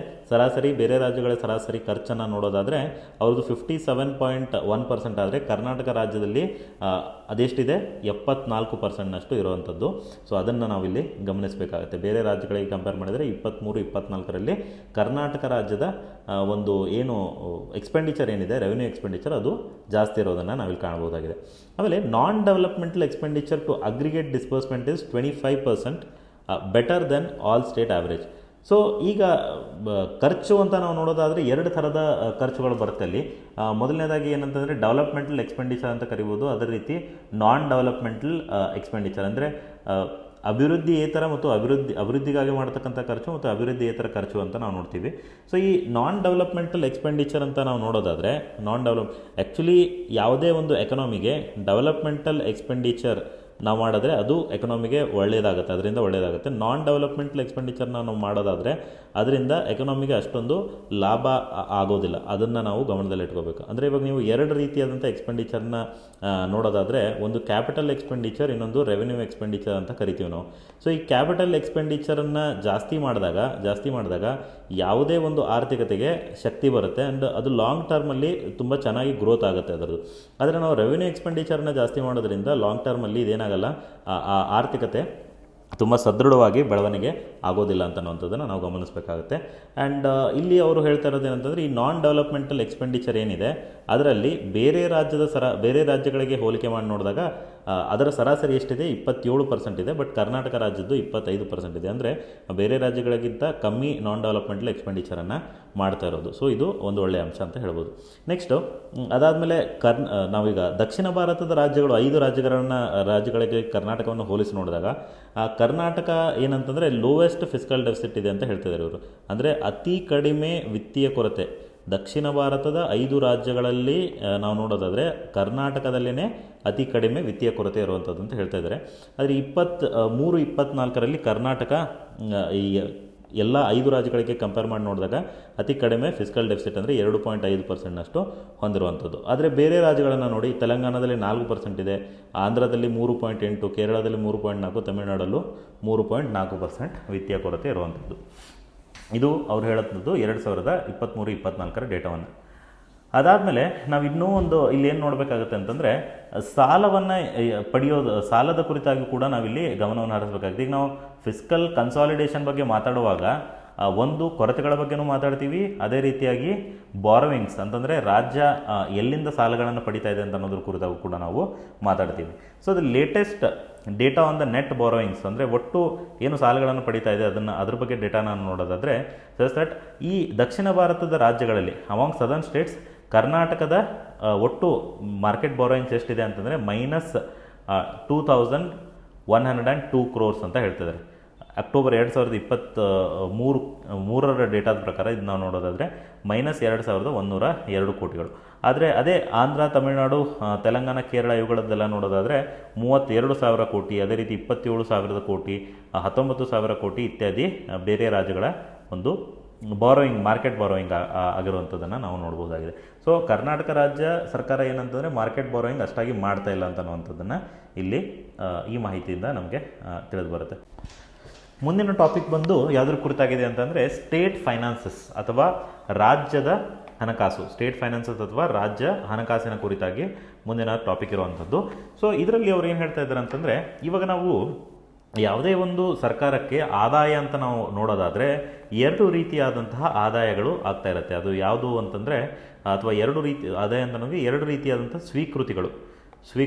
ಬೇರೆ ರಾಜ್ಯಗಳ ಸರಾಸರಿ ಖರ್ಚನ್ನು ನೋಡೋದಾದರೆ ಅವ್ರದ್ದು 57.1% ಆದರೆ ಕರ್ನಾಟಕ ರಾಜ್ಯದಲ್ಲಿ ಅದೆಷ್ಟಿದೆ, 74%ನಷ್ಟು ಇರುವಂಥದ್ದು. ಸೊ ಅದನ್ನು ನಾವಿಲ್ಲಿ ಗಮನಿಸಬೇಕಾಗುತ್ತೆ. ಬೇರೆ ರಾಜ್ಯಗಳಿಗೆ ಕಂಪೇರ್ ಮಾಡಿದರೆ 23-24ರಲ್ಲಿ ಕರ್ನಾಟಕ ರಾಜ್ಯದ ಒಂದು ಏನು ಎಕ್ಸ್ಪೆಂಡಿಚರ್ ಏನಿದೆ, ರೆವೆನ್ಯೂ ಎಕ್ಸ್ಪೆಂಡಿಚರ್ ಅದು ಜಾಸ್ತಿ ಇರೋದನ್ನು ನಾವಿಲ್ಲಿ ಕಾಣಬಹುದಾಗಿದೆ. ಆಮೇಲೆ non developmental expenditure to aggregate disbursement is 25% better than all state average. So ಈಗ ಖರ್ಚು ಅಂತ ನಾವು ನೋಡೋದಾದರೆ ಎರಡು ಥರದ ಖರ್ಚುಗಳು ಬರುತ್ತೆ ಅಲ್ಲಿ. ಮೊದಲನೇದಾಗಿ ಏನಂತಂದರೆ ಡೆವಲಪ್ಮೆಂಟಲ್ ಎಕ್ಸ್ಪೆಂಡಿಚರ್ ಅಂತ ಕರಿಬೋದು. ಅದೇ ರೀತಿ ನಾನ್ ಡೆವಲಪ್ಮೆಂಟಲ್ ಎಕ್ಸ್ಪೆಂಡಿಚರ್ ಅಂದರೆ ಅಭಿವೃದ್ಧಿಯೇತರ ಮತ್ತು ಅಭಿವೃದ್ಧಿಗಾಗಿ ಮಾಡ್ತಕ್ಕಂಥ ಖರ್ಚು ಮತ್ತು ಅಭಿವೃದ್ಧಿಯೇತರ ಖರ್ಚು ಅಂತ ನಾವು ನೋಡ್ತೀವಿ. ಸೊ ಈ ನಾನ್ ಡೆವಲಪ್ಮೆಂಟಲ್ ಎಕ್ಸ್ಪೆಂಡಿಚರ್ ಅಂತ ನಾವು ನೋಡೋದಾದರೆ ಆ್ಯಕ್ಚುಲಿ ಯಾವುದೇ ಒಂದು ಎಕನಾಮಿಗೆ ಡೆವಲಪ್ಮೆಂಟಲ್ ಎಕ್ಸ್ಪೆಂಡಿಚರ್ ನಾವು ಮಾಡಿದ್ರೆ ಅದು ಎಕನಾಮಿಗೆ ಅದರಿಂದ ಒಳ್ಳೆಯದಾಗುತ್ತೆ. ನಾನ್ ಡೆವಲಪ್ಮೆಂಟಲ್ ಎಕ್ಸ್ಪೆಂಡಿಚರ್ನ ನಾವು ಮಾಡೋದಾದರೆ ಅದರಿಂದ ಎಕನಾಮಿಗೆ ಅಷ್ಟೊಂದು ಲಾಭ ಆಗೋದಿಲ್ಲ. ಅದನ್ನು ನಾವು ಗಮನದಲ್ಲಿಟ್ಕೋಬೇಕು. ಅಂದರೆ ಇವಾಗ ನೀವು ಎರಡು ರೀತಿಯಾದಂಥ ಎಕ್ಸ್ಪೆಂಡಿಚರ್ನ ನೋಡೋದಾದರೆ ಒಂದು ಕ್ಯಾಪಿಟಲ್ ಎಕ್ಸ್ಪೆಂಡಿಚರ್, ಇನ್ನೊಂದು ರೆವೆನ್ಯೂ ಎಕ್ಸ್ಪೆಂಡಿಚರ್ ಅಂತ ಕರಿತೀವಿ ನಾವು. ಸೊ ಈ ಕ್ಯಾಪಿಟಲ್ ಎಕ್ಸ್ಪೆಂಡಿಚರನ್ನು ಜಾಸ್ತಿ ಮಾಡಿದಾಗ ಯಾವುದೇ ಒಂದು ಆರ್ಥಿಕತೆಗೆ ಶಕ್ತಿ ಬರುತ್ತೆ ಆ್ಯಂಡ್ ಅದು ಲಾಂಗ್ ಟರ್ಮಲ್ಲಿ ತುಂಬ ಚೆನ್ನಾಗಿ ಗ್ರೋತ್ ಆಗುತ್ತೆ ಅದರದ್ದು. ಆದರೆ ನಾವು ರೆವೆನ್ಯೂ ಎಕ್ಸ್ಪೆಂಡಿಚರ್ನ ಜಾಸ್ತಿ ಮಾಡೋದ್ರಿಂದ ಲಾಂಗ್ ಟರ್ಮಲ್ಲಿ ಇದೇನಾಗಲ್ಲ, ಆ ಆರ್ಥಿಕತೆ ತುಂಬ ಸದೃಢವಾಗಿ ಬೆಳವಣಿಗೆ ಆಗೋದಿಲ್ಲ ಅಂತನ್ನುವಂಥದ್ದನ್ನು ನಾವು ಗಮನಿಸಬೇಕಾಗುತ್ತೆ. ಆ್ಯಂಡ್ ಇಲ್ಲಿ ಅವರು ಹೇಳ್ತಾ ಇರೋದು ಏನಂತಂದರೆ ಈ ನಾನ್ ಡೆವಲಪ್ಮೆಂಟಲ್ ಎಕ್ಸ್ಪೆಂಡಿಚರ್ ಏನಿದೆ ಅದರಲ್ಲಿ ಬೇರೆ ರಾಜ್ಯಗಳಿಗೆ ಹೋಲಿಕೆ ಮಾಡಿ ನೋಡಿದಾಗ ಅದರ ಸರಾಸರಿ ಎಷ್ಟಿದೆ, 27% ಇದೆ. ಬಟ್ ಕರ್ನಾಟಕ ರಾಜ್ಯದ್ದು 25% ಇದೆ. ಅಂದರೆ ಬೇರೆ ರಾಜ್ಯಗಳಿಗಿಂತ ಕಮ್ಮಿ ನಾನ್ ಡೆವಲಪ್ಮೆಂಟಲ್ ಎಕ್ಸ್ಪೆಂಡಿಚರನ್ನು ಮಾಡ್ತಾ ಇರೋದು. ಸೊ ಇದು ಒಂದು ಒಳ್ಳೆಯ ಅಂಶ ಅಂತ ಹೇಳ್ಬೋದು. ನೆಕ್ಸ್ಟು ಅದಾದಮೇಲೆ ನಾವೀಗ ದಕ್ಷಿಣ ಭಾರತದ ರಾಜ್ಯಗಳು 5 ರಾಜ್ಯಗಳಿಗೆ ಕರ್ನಾಟಕವನ್ನು ಹೋಲಿಸಿ ನೋಡಿದಾಗ ಕರ್ನಾಟಕ ಏನಂತಂದರೆ ಲೋವೆಸ್ಟ್ ಫಿಸ್ಕಲ್ ಡೆಫಿಸಿಟ್ ಇದೆ ಅಂತ ಹೇಳ್ತಿದ್ದಾರೆ ಇವರು. ಅಂದರೆ ಅತಿ ಕಡಿಮೆ ವಿತ್ತೀಯ ಕೊರತೆ ದಕ್ಷಿಣ ಭಾರತದ 5 ರಾಜ್ಯಗಳಲ್ಲಿ ನಾವು ನೋಡೋದಾದರೆ ಕರ್ನಾಟಕದಲ್ಲೇ ಅತಿ ಕಡಿಮೆ ವಿತ್ತೀಯ ಕೊರತೆ ಇರುವಂಥದ್ದು ಅಂತ ಹೇಳ್ತಾ ಇದ್ದಾರೆ. ಆದರೆ 23-24ರಲ್ಲಿ ಕರ್ನಾಟಕ ಈ ಎಲ್ಲ 5 ರಾಜ್ಯಗಳಿಗೆ ಕಂಪೇರ್ ಮಾಡಿ ನೋಡಿದಾಗ ಅತಿ ಕಡಿಮೆ ಫಿಸ್ಕಲ್ ಡೆಫಿಸಿಟ್ ಅಂದರೆ 2.5%ನಷ್ಟು ಹೊಂದಿರುವಂಥದ್ದು. ಆದರೆ ಬೇರೆ ರಾಜ್ಯಗಳನ್ನು ನೋಡಿ, ತೆಲಂಗಾಣದಲ್ಲಿ 4% ಇದೆ, ಆಂಧ್ರದಲ್ಲಿ 3.8%, ಕೇರಳದಲ್ಲಿ 3.4%, ತಮಿಳುನಾಡಲ್ಲೂ 3.4% ವಿತ್ತೀಯ ಕೊರತೆ ಇರುವಂಥದ್ದು. ಇದು ಅವ್ರು ಹೇಳುವಂಥದ್ದು 2023-24ರ ಡೇಟಾವನ್ನು. ಅದಾದಮೇಲೆ ನಾವು ಇನ್ನೂ ಒಂದು ಇಲ್ಲೇನು ನೋಡಬೇಕಾಗುತ್ತೆ ಅಂತಂದರೆ ಸಾಲವನ್ನು ಸಾಲದ ಕುರಿತಾಗಿ ಕೂಡ ನಾವಿಲ್ಲಿ ಗಮನವನ್ನು ಹರಿಸಬೇಕಾಗುತ್ತೆ. ಈಗ ನಾವು ಫಿಸ್ಕಲ್ ಕನ್ಸಾಲಿಡೇಷನ್ ಬಗ್ಗೆ ಮಾತಾಡುವಾಗ ಒಂದು ಕೊರತೆಗಳ ಬಗ್ಗೆನೂ ಮಾತಾಡ್ತೀವಿ, ಅದೇ ರೀತಿಯಾಗಿ ಬಾರೋವಿಂಗ್ಸ್ ಅಂತಂದರೆ ರಾಜ್ಯ ಎಲ್ಲಿಂದ ಸಾಲಗಳನ್ನು ಪಡಿತಾ ಇದೆ ಅಂತ ಅನ್ನೋದ್ರ ಕುರಿತಾಗೂ ಕೂಡ ನಾವು ಮಾತಾಡ್ತೀವಿ. So the latest data on the net borrowings ಅಂದರೆ ಒಟ್ಟು ಏನು ಸಾಲಗಳನ್ನು ಪಡಿತಾ ಇದೆ ಅದ್ರ ಬಗ್ಗೆ ಡೇಟಾನ ನೋಡೋದಾದರೆ ದಟ್ ಈ ದಕ್ಷಿಣ ಭಾರತದ ರಾಜ್ಯಗಳಲ್ಲಿ ಅಮಾಂಗ್ ಸದರ್ನ್ ಸ್ಟೇಟ್ಸ್ ಕರ್ನಾಟಕದ ಒಟ್ಟು ಮಾರ್ಕೆಟ್ ಬಾರೋಯಿಂಗ್ಸ್ ಎಷ್ಟಿದೆ ಅಂತಂದರೆ -2102 crores ಅಂತ ಹೇಳ್ತಿದ್ದಾರೆ. ಅಕ್ಟೋಬರ್ 2023 ಡೇಟಾದ ಪ್ರಕಾರ ಇದು ನಾವು ನೋಡೋದಾದರೆ -2,102 ಕೋಟಿಗಳು. ಆದರೆ ಅದೇ ಆಂಧ್ರ, ತಮಿಳುನಾಡು, ತೆಲಂಗಾಣ, ಕೇರಳ ಇವುಗಳದ್ದೆಲ್ಲ ನೋಡೋದಾದರೆ 32,000 ಕೋಟಿ, ಅದೇ ರೀತಿ 27,000 ಕೋಟಿ, 19,000 ಕೋಟಿ ಇತ್ಯಾದಿ ಬೇರೆ ರಾಜ್ಯಗಳ ಒಂದು ಮಾರ್ಕೆಟ್ ಬಾರೋಯಿಂಗ್ ಆಗಿರುವಂಥದ್ದನ್ನು ನಾವು ನೋಡ್ಬೋದಾಗಿದೆ. ಸೊ ಕರ್ನಾಟಕ ರಾಜ್ಯ ಸರ್ಕಾರ ಏನಂತಂದರೆ ಮಾರ್ಕೆಟ್ ಬಾರೋಯಿಂಗ್ ಅಷ್ಟಾಗಿ ಮಾಡ್ತಾ ಇಲ್ಲ ಅಂತನ್ನುವಂಥದ್ದನ್ನು ಇಲ್ಲಿ ಈ ಮಾಹಿತಿಯಿಂದ ನಮಗೆ ತಿಳಿದು ಬರುತ್ತೆ. ಮುಂದಿನ ಟಾಪಿಕ್ ಬಂದು ಯಾವುದ್ರ ಕುರಿತಾಗಿದೆ ಅಂತಂದರೆ ಸ್ಟೇಟ್ ಫೈನಾನ್ಸಸ್ ಅಥವಾ ರಾಜ್ಯದ ಹಣಕಾಸು, ಸ್ಟೇಟ್ ಫೈನಾನ್ಸಸ್ ಅಥವಾ ರಾಜ್ಯ ಹಣಕಾಸಿನ ಕುರಿತಾಗಿ ಮುಂದಿನ ಟಾಪಿಕ್ ಇರುವಂಥದ್ದು. ಸೊ ಇದರಲ್ಲಿ ಅವ್ರು ಏನು ಹೇಳ್ತಾ ಇದ್ದಾರೆ ಅಂತಂದರೆ, ಇವಾಗ ನಾವು ಯಾವುದೇ ಒಂದು ಸರ್ಕಾರಕ್ಕೆ ಆದಾಯ ಅಂತ ನಾವು ನೋಡೋದಾದರೆ 2 ರೀತಿಯಾದಂತಹ ಆದಾಯಗಳು ಆಗ್ತಾ ಇರುತ್ತೆ. ಅದು ಯಾವುದು ಅಂತಂದರೆ, ಅಥವಾ 2 ರೀತಿ ಆದಾಯ ಅಂತ ನಮಗೆ 2 ರೀತಿಯಾದಂಥ ಸ್ವೀಕೃತಿಗಳು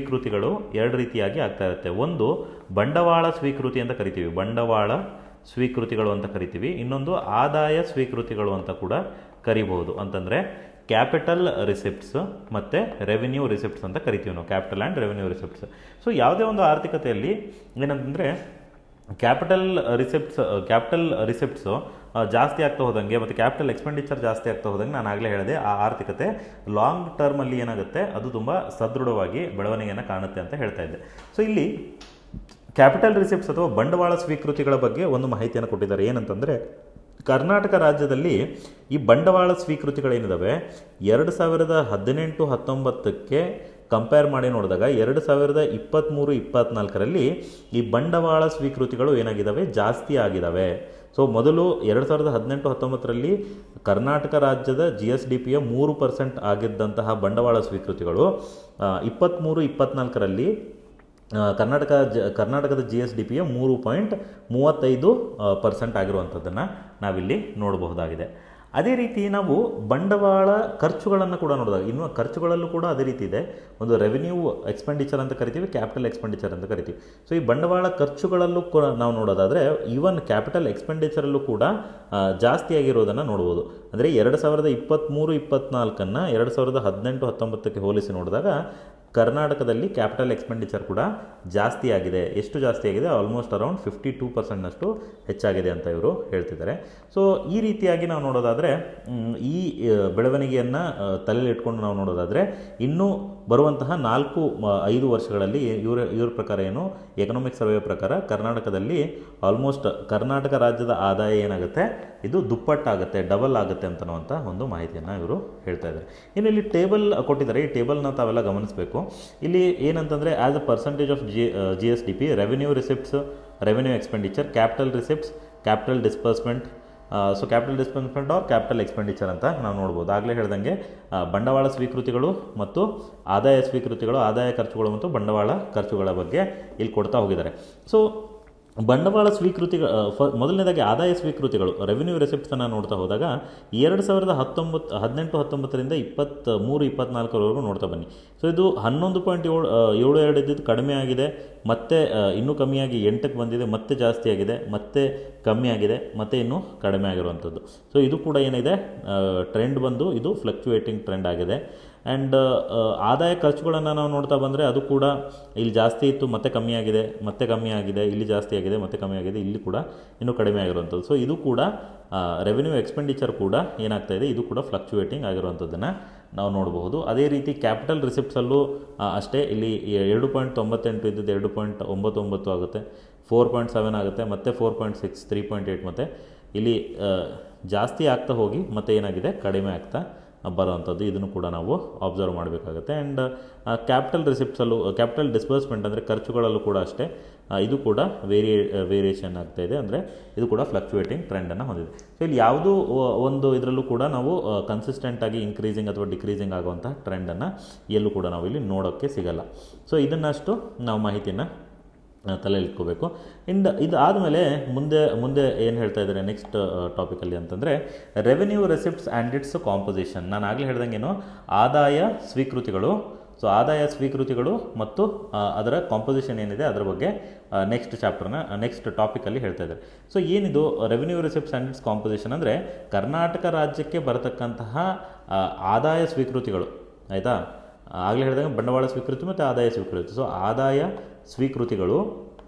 2 ರೀತಿಯಾಗಿ ಆಗ್ತಾ ಇರುತ್ತೆ. ಒಂದು ಬಂಡವಾಳ ಸ್ವೀಕೃತಿ ಅಂತ ಕರಿತೀವಿ, ಬಂಡವಾಳ ಸ್ವೀಕೃತಿಗಳು ಅಂತ ಕರಿತೀವಿ. ಇನ್ನೊಂದು ಆದಾಯ ಸ್ವೀಕೃತಿಗಳು ಅಂತ ಕೂಡ ಕರಿಬಹುದು. ಅಂತಂದರೆ ಕ್ಯಾಪಿಟಲ್ ರಿಸಿಪ್ಟ್ಸ್ ಮತ್ತು ರೆವಿನ್ಯೂ ರಿಸಿಪ್ಟ್ಸ್ ಅಂತ ಕರಿತೀವಿ ನಾವು, capital and revenue receipts. So ಯಾವುದೇ ಒಂದು ಆರ್ಥಿಕತೆಯಲ್ಲಿ ಏನಂತಂದರೆ ಕ್ಯಾಪಿಟಲ್ ರಿಸಿಪ್ಟ್ಸು ಜಾಸ್ತಿ ಆಗ್ತಾ ಹೋದಂಗೆ ಮತ್ತು ಕ್ಯಾಪಿಟಲ್ ಎಕ್ಸ್ಪೆಂಡಿಚರ್ ಜಾಸ್ತಿ ಆಗ್ತಾ ಹೋದಂಗೆ ನಾನು ಆಗಲೇ ಹೇಳಿದೆ, ಆ ಆರ್ಥಿಕತೆ ಲಾಂಗ್ ಟರ್ಮಲ್ಲಿ ಏನಾಗುತ್ತೆ, ಅದು ತುಂಬ ಸದೃಢವಾಗಿ ಬೆಳವಣಿಗೆಯನ್ನು ಕಾಣುತ್ತೆ ಅಂತ ಹೇಳ್ತಾ ಇದ್ದೆ. ಸೊ ಇಲ್ಲಿ ಕ್ಯಾಪಿಟಲ್ ರಿಸಿಪ್ಟ್ಸ್ ಅಥವಾ ಬಂಡವಾಳ ಸ್ವೀಕೃತಿಗಳ ಬಗ್ಗೆ ಒಂದು ಮಾಹಿತಿಯನ್ನು ಕೊಟ್ಟಿದ್ದಾರೆ. ಏನಂತಂದರೆ, ಕರ್ನಾಟಕ ರಾಜ್ಯದಲ್ಲಿ ಈ ಬಂಡವಾಳ ಸ್ವೀಕೃತಿಗಳೇನಿದ್ದಾವೆ 2018-19ಕ್ಕೆ ಕಂಪೇರ್ ಮಾಡಿ ನೋಡಿದಾಗ 2023-24ರಲ್ಲಿ ಈ ಬಂಡವಾಳ ಸ್ವೀಕೃತಿಗಳು ಏನಾಗಿದ್ದಾವೆ, ಜಾಸ್ತಿ ಆಗಿದ್ದಾವೆ. ಸೊ ಮೊದಲು 2018-19ರಲ್ಲಿ ಕರ್ನಾಟಕ ರಾಜ್ಯದ GSDPಯ 3% ಆಗಿದ್ದಂತಹ ಬಂಡವಾಳ ಸ್ವೀಕೃತಿಗಳು 23-24ರಲ್ಲಿ ಕರ್ನಾಟಕದ GSDPಯ 3.35% ಆಗಿರುವಂಥದ್ದನ್ನು ನಾವಿಲ್ಲಿ ನೋಡಬಹುದಾಗಿದೆ. ಅದೇ ರೀತಿ ನಾವು ಬಂಡವಾಳ ಖರ್ಚುಗಳನ್ನು ಕೂಡ ನೋಡಿದಾಗ, ಇನ್ನು ಖರ್ಚುಗಳಲ್ಲೂ ಕೂಡ ಅದೇ ರೀತಿ ಇದೆ. ಒಂದು ರೆವಿನ್ಯೂ ಎಕ್ಸ್ಪೆಂಡಿಚರ್ ಅಂತ ಕರಿತೀವಿ, ಕ್ಯಾಪಿಟಲ್ ಎಕ್ಸ್ಪೆಂಡಿಚರ್ ಅಂತ ಕರಿತೀವಿ. ಸೊ ಈ ಬಂಡವಾಳ ಖರ್ಚುಗಳಲ್ಲೂ ಕೂಡ ನಾವು ನೋಡೋದಾದರೆ ಈವನ್ ಕ್ಯಾಪಿಟಲ್ ಎಕ್ಸ್ಪೆಂಡಿಚರಲ್ಲೂ ಕೂಡ ಜಾಸ್ತಿ ಆಗಿರೋದನ್ನು ನೋಡ್ಬೋದು. ಅಂದರೆ 2023-24ನ್ನು 2018-19ಕ್ಕೆ ಹೋಲಿಸಿ ನೋಡಿದಾಗ ಕರ್ನಾಟಕದಲ್ಲಿ ಕ್ಯಾಪಿಟಲ್ ಎಕ್ಸ್ಪೆಂಡಿಚರ್ ಕೂಡ ಜಾಸ್ತಿ ಆಗಿದೆ. ಎಷ್ಟು ಜಾಸ್ತಿ ಆಗಿದೆ? ಆಲ್ಮೋಸ್ಟ್ ಅರೌಂಡ್ 52%ನಷ್ಟು ಹೆಚ್ಚಾಗಿದೆ ಅಂತ ಇವರು ಹೇಳ್ತಿದ್ದಾರೆ. ಸೊ ಈ ರೀತಿಯಾಗಿ ನಾವು ನೋಡೋದಾದರೆ ಈ ಬೆಳವಣಿಗೆಯನ್ನು ತಲೆಯಲ್ಲಿ ಇಟ್ಕೊಂಡು ನಾವು ನೋಡೋದಾದರೆ ಇನ್ನೂ ಬರುವಂತಹ 4-5 ವರ್ಷಗಳಲ್ಲಿ ಇವ್ರ ಪ್ರಕಾರ ಏನು, ಎಕನಾಮಿಕ್ ಸರ್ವೆ ಪ್ರಕಾರ ಕರ್ನಾಟಕದಲ್ಲಿ ಆಲ್ಮೋಸ್ಟ್ ಕರ್ನಾಟಕ ರಾಜ್ಯದ ಆದಾಯ ಏನಾಗುತ್ತೆ, ಇದು ದುಪ್ಪಟ್ಟಾಗುತ್ತೆ, ಡಬಲ್ ಆಗುತ್ತೆ ಅಂತನ್ನುವಂಥ ಒಂದು ಮಾಹಿತಿಯನ್ನು ಇವರು ಹೇಳ್ತಾ ಇದ್ದಾರೆ. ಇನ್ನು ಇಲ್ಲಿ ಟೇಬಲ್ ಕೊಟ್ಟಿದ್ದಾರೆ, ಈ ಟೇಬಲ್ನ ತಾವೆಲ್ಲ ಗಮನಿಸಬೇಕು. ಇಲ್ಲಿ ಏನಂತಂದರೆ as a percentage of GSDP, revenue receipts, revenue expenditure, capital receipts, capital disbursement, so capital disbursement or capital expenditure ಅಂತ ನಾವು ನೋಡ್ಬೋದು. ಆಗಲೇ ಹೇಳ್ದಂಗೆ ಬಂಡವಾಳ ಸ್ವೀಕೃತಿಗಳು ಮತ್ತು ಆದಾಯ ಸ್ವೀಕೃತಿಗಳು, ಆದಾಯ ಖರ್ಚುಗಳು ಮತ್ತು ಬಂಡವಾಳ ಖರ್ಚುಗಳ ಬಗ್ಗೆ ಇಲ್ಲಿ ಕೊಡ್ತಾ ಹೋಗಿದ್ದಾರೆ. ಸೊ ಬಂಡವಾಳ ಮೊದಲನೇದಾಗಿ ಆದಾಯ ಸ್ವೀಕೃತಿಗಳು, ರೆವಿನ್ಯೂ ರಿಸಿಪ್ಟ್ಸನ್ನು ನೋಡ್ತಾ ಹೋದಾಗ 2018-19ರಿಂದ 23-24ವರೆಗೂ ನೋಡ್ತಾ ಬನ್ನಿ. ಸೊ ಇದು 11.72 ಇದ್ದಿದ್ದು ಕಡಿಮೆ ಆಗಿದೆ, ಮತ್ತೆ ಇನ್ನೂ ಕಮ್ಮಿಯಾಗಿ 8ಕ್ಕೆ ಬಂದಿದೆ, ಮತ್ತೆ ಜಾಸ್ತಿ ಆಗಿದೆ, ಮತ್ತೆ ಕಮ್ಮಿ ಆಗಿದೆ, ಮತ್ತೆ ಇನ್ನೂ ಕಡಿಮೆ ಆಗಿರುವಂಥದ್ದು. ಸೊ ಇದು ಕೂಡ ಏನಿದೆ, ಟ್ರೆಂಡ್ ಬಂದು ಇದು ಫ್ಲಕ್ಚುಯೇಟಿಂಗ್ ಟ್ರೆಂಡ್ ಆಗಿದೆ. ಆ್ಯಂಡ್ ಆದಾಯ ಖರ್ಚುಗಳನ್ನು ನಾವು ನೋಡ್ತಾ ಬಂದರೆ ಅದು ಕೂಡ ಇಲ್ಲಿ ಜಾಸ್ತಿ ಇತ್ತು, ಮತ್ತೆ ಕಮ್ಮಿ ಆಗಿದೆ, ಮತ್ತೆ ಕಮ್ಮಿ ಆಗಿದೆ, ಇಲ್ಲಿ ಜಾಸ್ತಿ ಆಗಿದೆ, ಮತ್ತೆ ಕಮ್ಮಿ ಆಗಿದೆ, ಇಲ್ಲಿ ಕೂಡ ಇನ್ನೂ ಕಡಿಮೆ ಆಗಿರುವಂಥದ್ದು. ಸೊ ಇದು ಕೂಡ ರೆವಿನ್ಯೂ ಎಕ್ಸ್ಪೆಂಡಿಚರ್ ಕೂಡ ಏನಾಗ್ತಾ ಇದೆ, ಇದು ಕೂಡ ಫ್ಲಕ್ಚುಯೇಟಿಂಗ್ ಆಗಿರುವಂಥದ್ದನ್ನು ನಾವು ನೋಡಬಹುದು. ಅದೇ ರೀತಿ ಕ್ಯಾಪಿಟಲ್ ರಿಸಿಪ್ಟ್ಸಲ್ಲೂ ಅಷ್ಟೇ, ಇಲ್ಲಿ 2.98 ಇದ್ದದ್ದು 2.99 ಆಗುತ್ತೆ, 4.7 ಆಗುತ್ತೆ, ಮತ್ತು 4.6, 3.8, ಮತ್ತು ಇಲ್ಲಿ ಜಾಸ್ತಿ ಆಗ್ತಾ ಹೋಗಿ ಮತ್ತೆ ಏನಾಗಿದೆ, ಕಡಿಮೆ ಆಗ್ತಾ ಬರೋವಂಥದ್ದು. ಇದನ್ನು ಕೂಡ ನಾವು ಅಬ್ಸರ್ವ್ ಮಾಡಬೇಕಾಗುತ್ತೆ. ಆ್ಯಂಡ್ ಕ್ಯಾಪಿಟಲ್ ರಿಸಿಪ್ಟ್ಸಲ್ಲೂ, ಕ್ಯಾಪಿಟಲ್ ಡಿಸ್ಬರ್ಸ್ಮೆಂಟ್ ಅಂದರೆ ಖರ್ಚುಗಳಲ್ಲೂ ಕೂಡ ಅಷ್ಟೇ, ಇದು ಕೂಡ ವೇರಿಯೇಷನ್ ಆಗ್ತಾ ಇದೆ, ಅಂದರೆ ಇದು ಕೂಡ ಫ್ಲಕ್ಚುಯೇಟಿಂಗ್ ಟ್ರೆಂಡನ್ನು ಹೊಂದಿದೆ. ಸೊ ಇಲ್ಲಿ ಯಾವುದೂ ಒಂದು ಇದರಲ್ಲೂ ಕೂಡ ನಾವು ಕನ್ಸಿಸ್ಟೆಂಟಾಗಿ ಇನ್ಕ್ರೀಸಿಂಗ್ ಅಥವಾ ಡಿಕ್ರೀಸಿಂಗ್ ಆಗುವಂಥ ಟ್ರೆಂಡನ್ನು ಎಲ್ಲೂ ಕೂಡ ನಾವು ಇಲ್ಲಿ ನೋಡೋಕ್ಕೆ ಸಿಗಲ್ಲ. ಸೊ ಇದನ್ನಷ್ಟು ನಾವು ಮಾಹಿತಿಯನ್ನು ತಲೆಯಲ್ಲಿ ಇಟ್ಕೋಬೇಕು. ಇದು ಆದಮೇಲೆ ಮುಂದೆ ಏನು ಹೇಳ್ತಾ ಇದ್ದಾರೆ ನೆಕ್ಸ್ಟ್ ಟಾಪಿಕಲ್ಲಿ ಅಂತಂದರೆ revenue receipts and it's composition. ನಾನು ಆಗಲೇ ಹೇಳ್ದಂಗೇನು, ಆದಾಯ ಸ್ವೀಕೃತಿಗಳು, ಸೊ ಆದಾಯ ಸ್ವೀಕೃತಿಗಳು ಮತ್ತು ಅದರ ಕಾಂಪೋಸಿಷನ್ ಏನಿದೆ ಅದರ ಬಗ್ಗೆ ನೆಕ್ಸ್ಟ್ ಟಾಪಿಕಲ್ಲಿ ಹೇಳ್ತಾ ಇದ್ದಾರೆ. ಸೊ ಏನಿದು revenue receipts and it's composition ಅಂದರೆ ಕರ್ನಾಟಕ ರಾಜ್ಯಕ್ಕೆ ಬರತಕ್ಕಂತಹ ಆದಾಯ ಸ್ವೀಕೃತಿಗಳು, ಆಯಿತಾ. ಆಗಲೇ ಹೇಳಿದಾಗ ಬಂಡವಾಳ ಸ್ವೀಕೃತಿ ಮತ್ತು ಆದಾಯ ಸ್ವೀಕೃತಿ. ಸೊ ಆದಾಯ ಸ್ವೀಕೃತಿಗಳು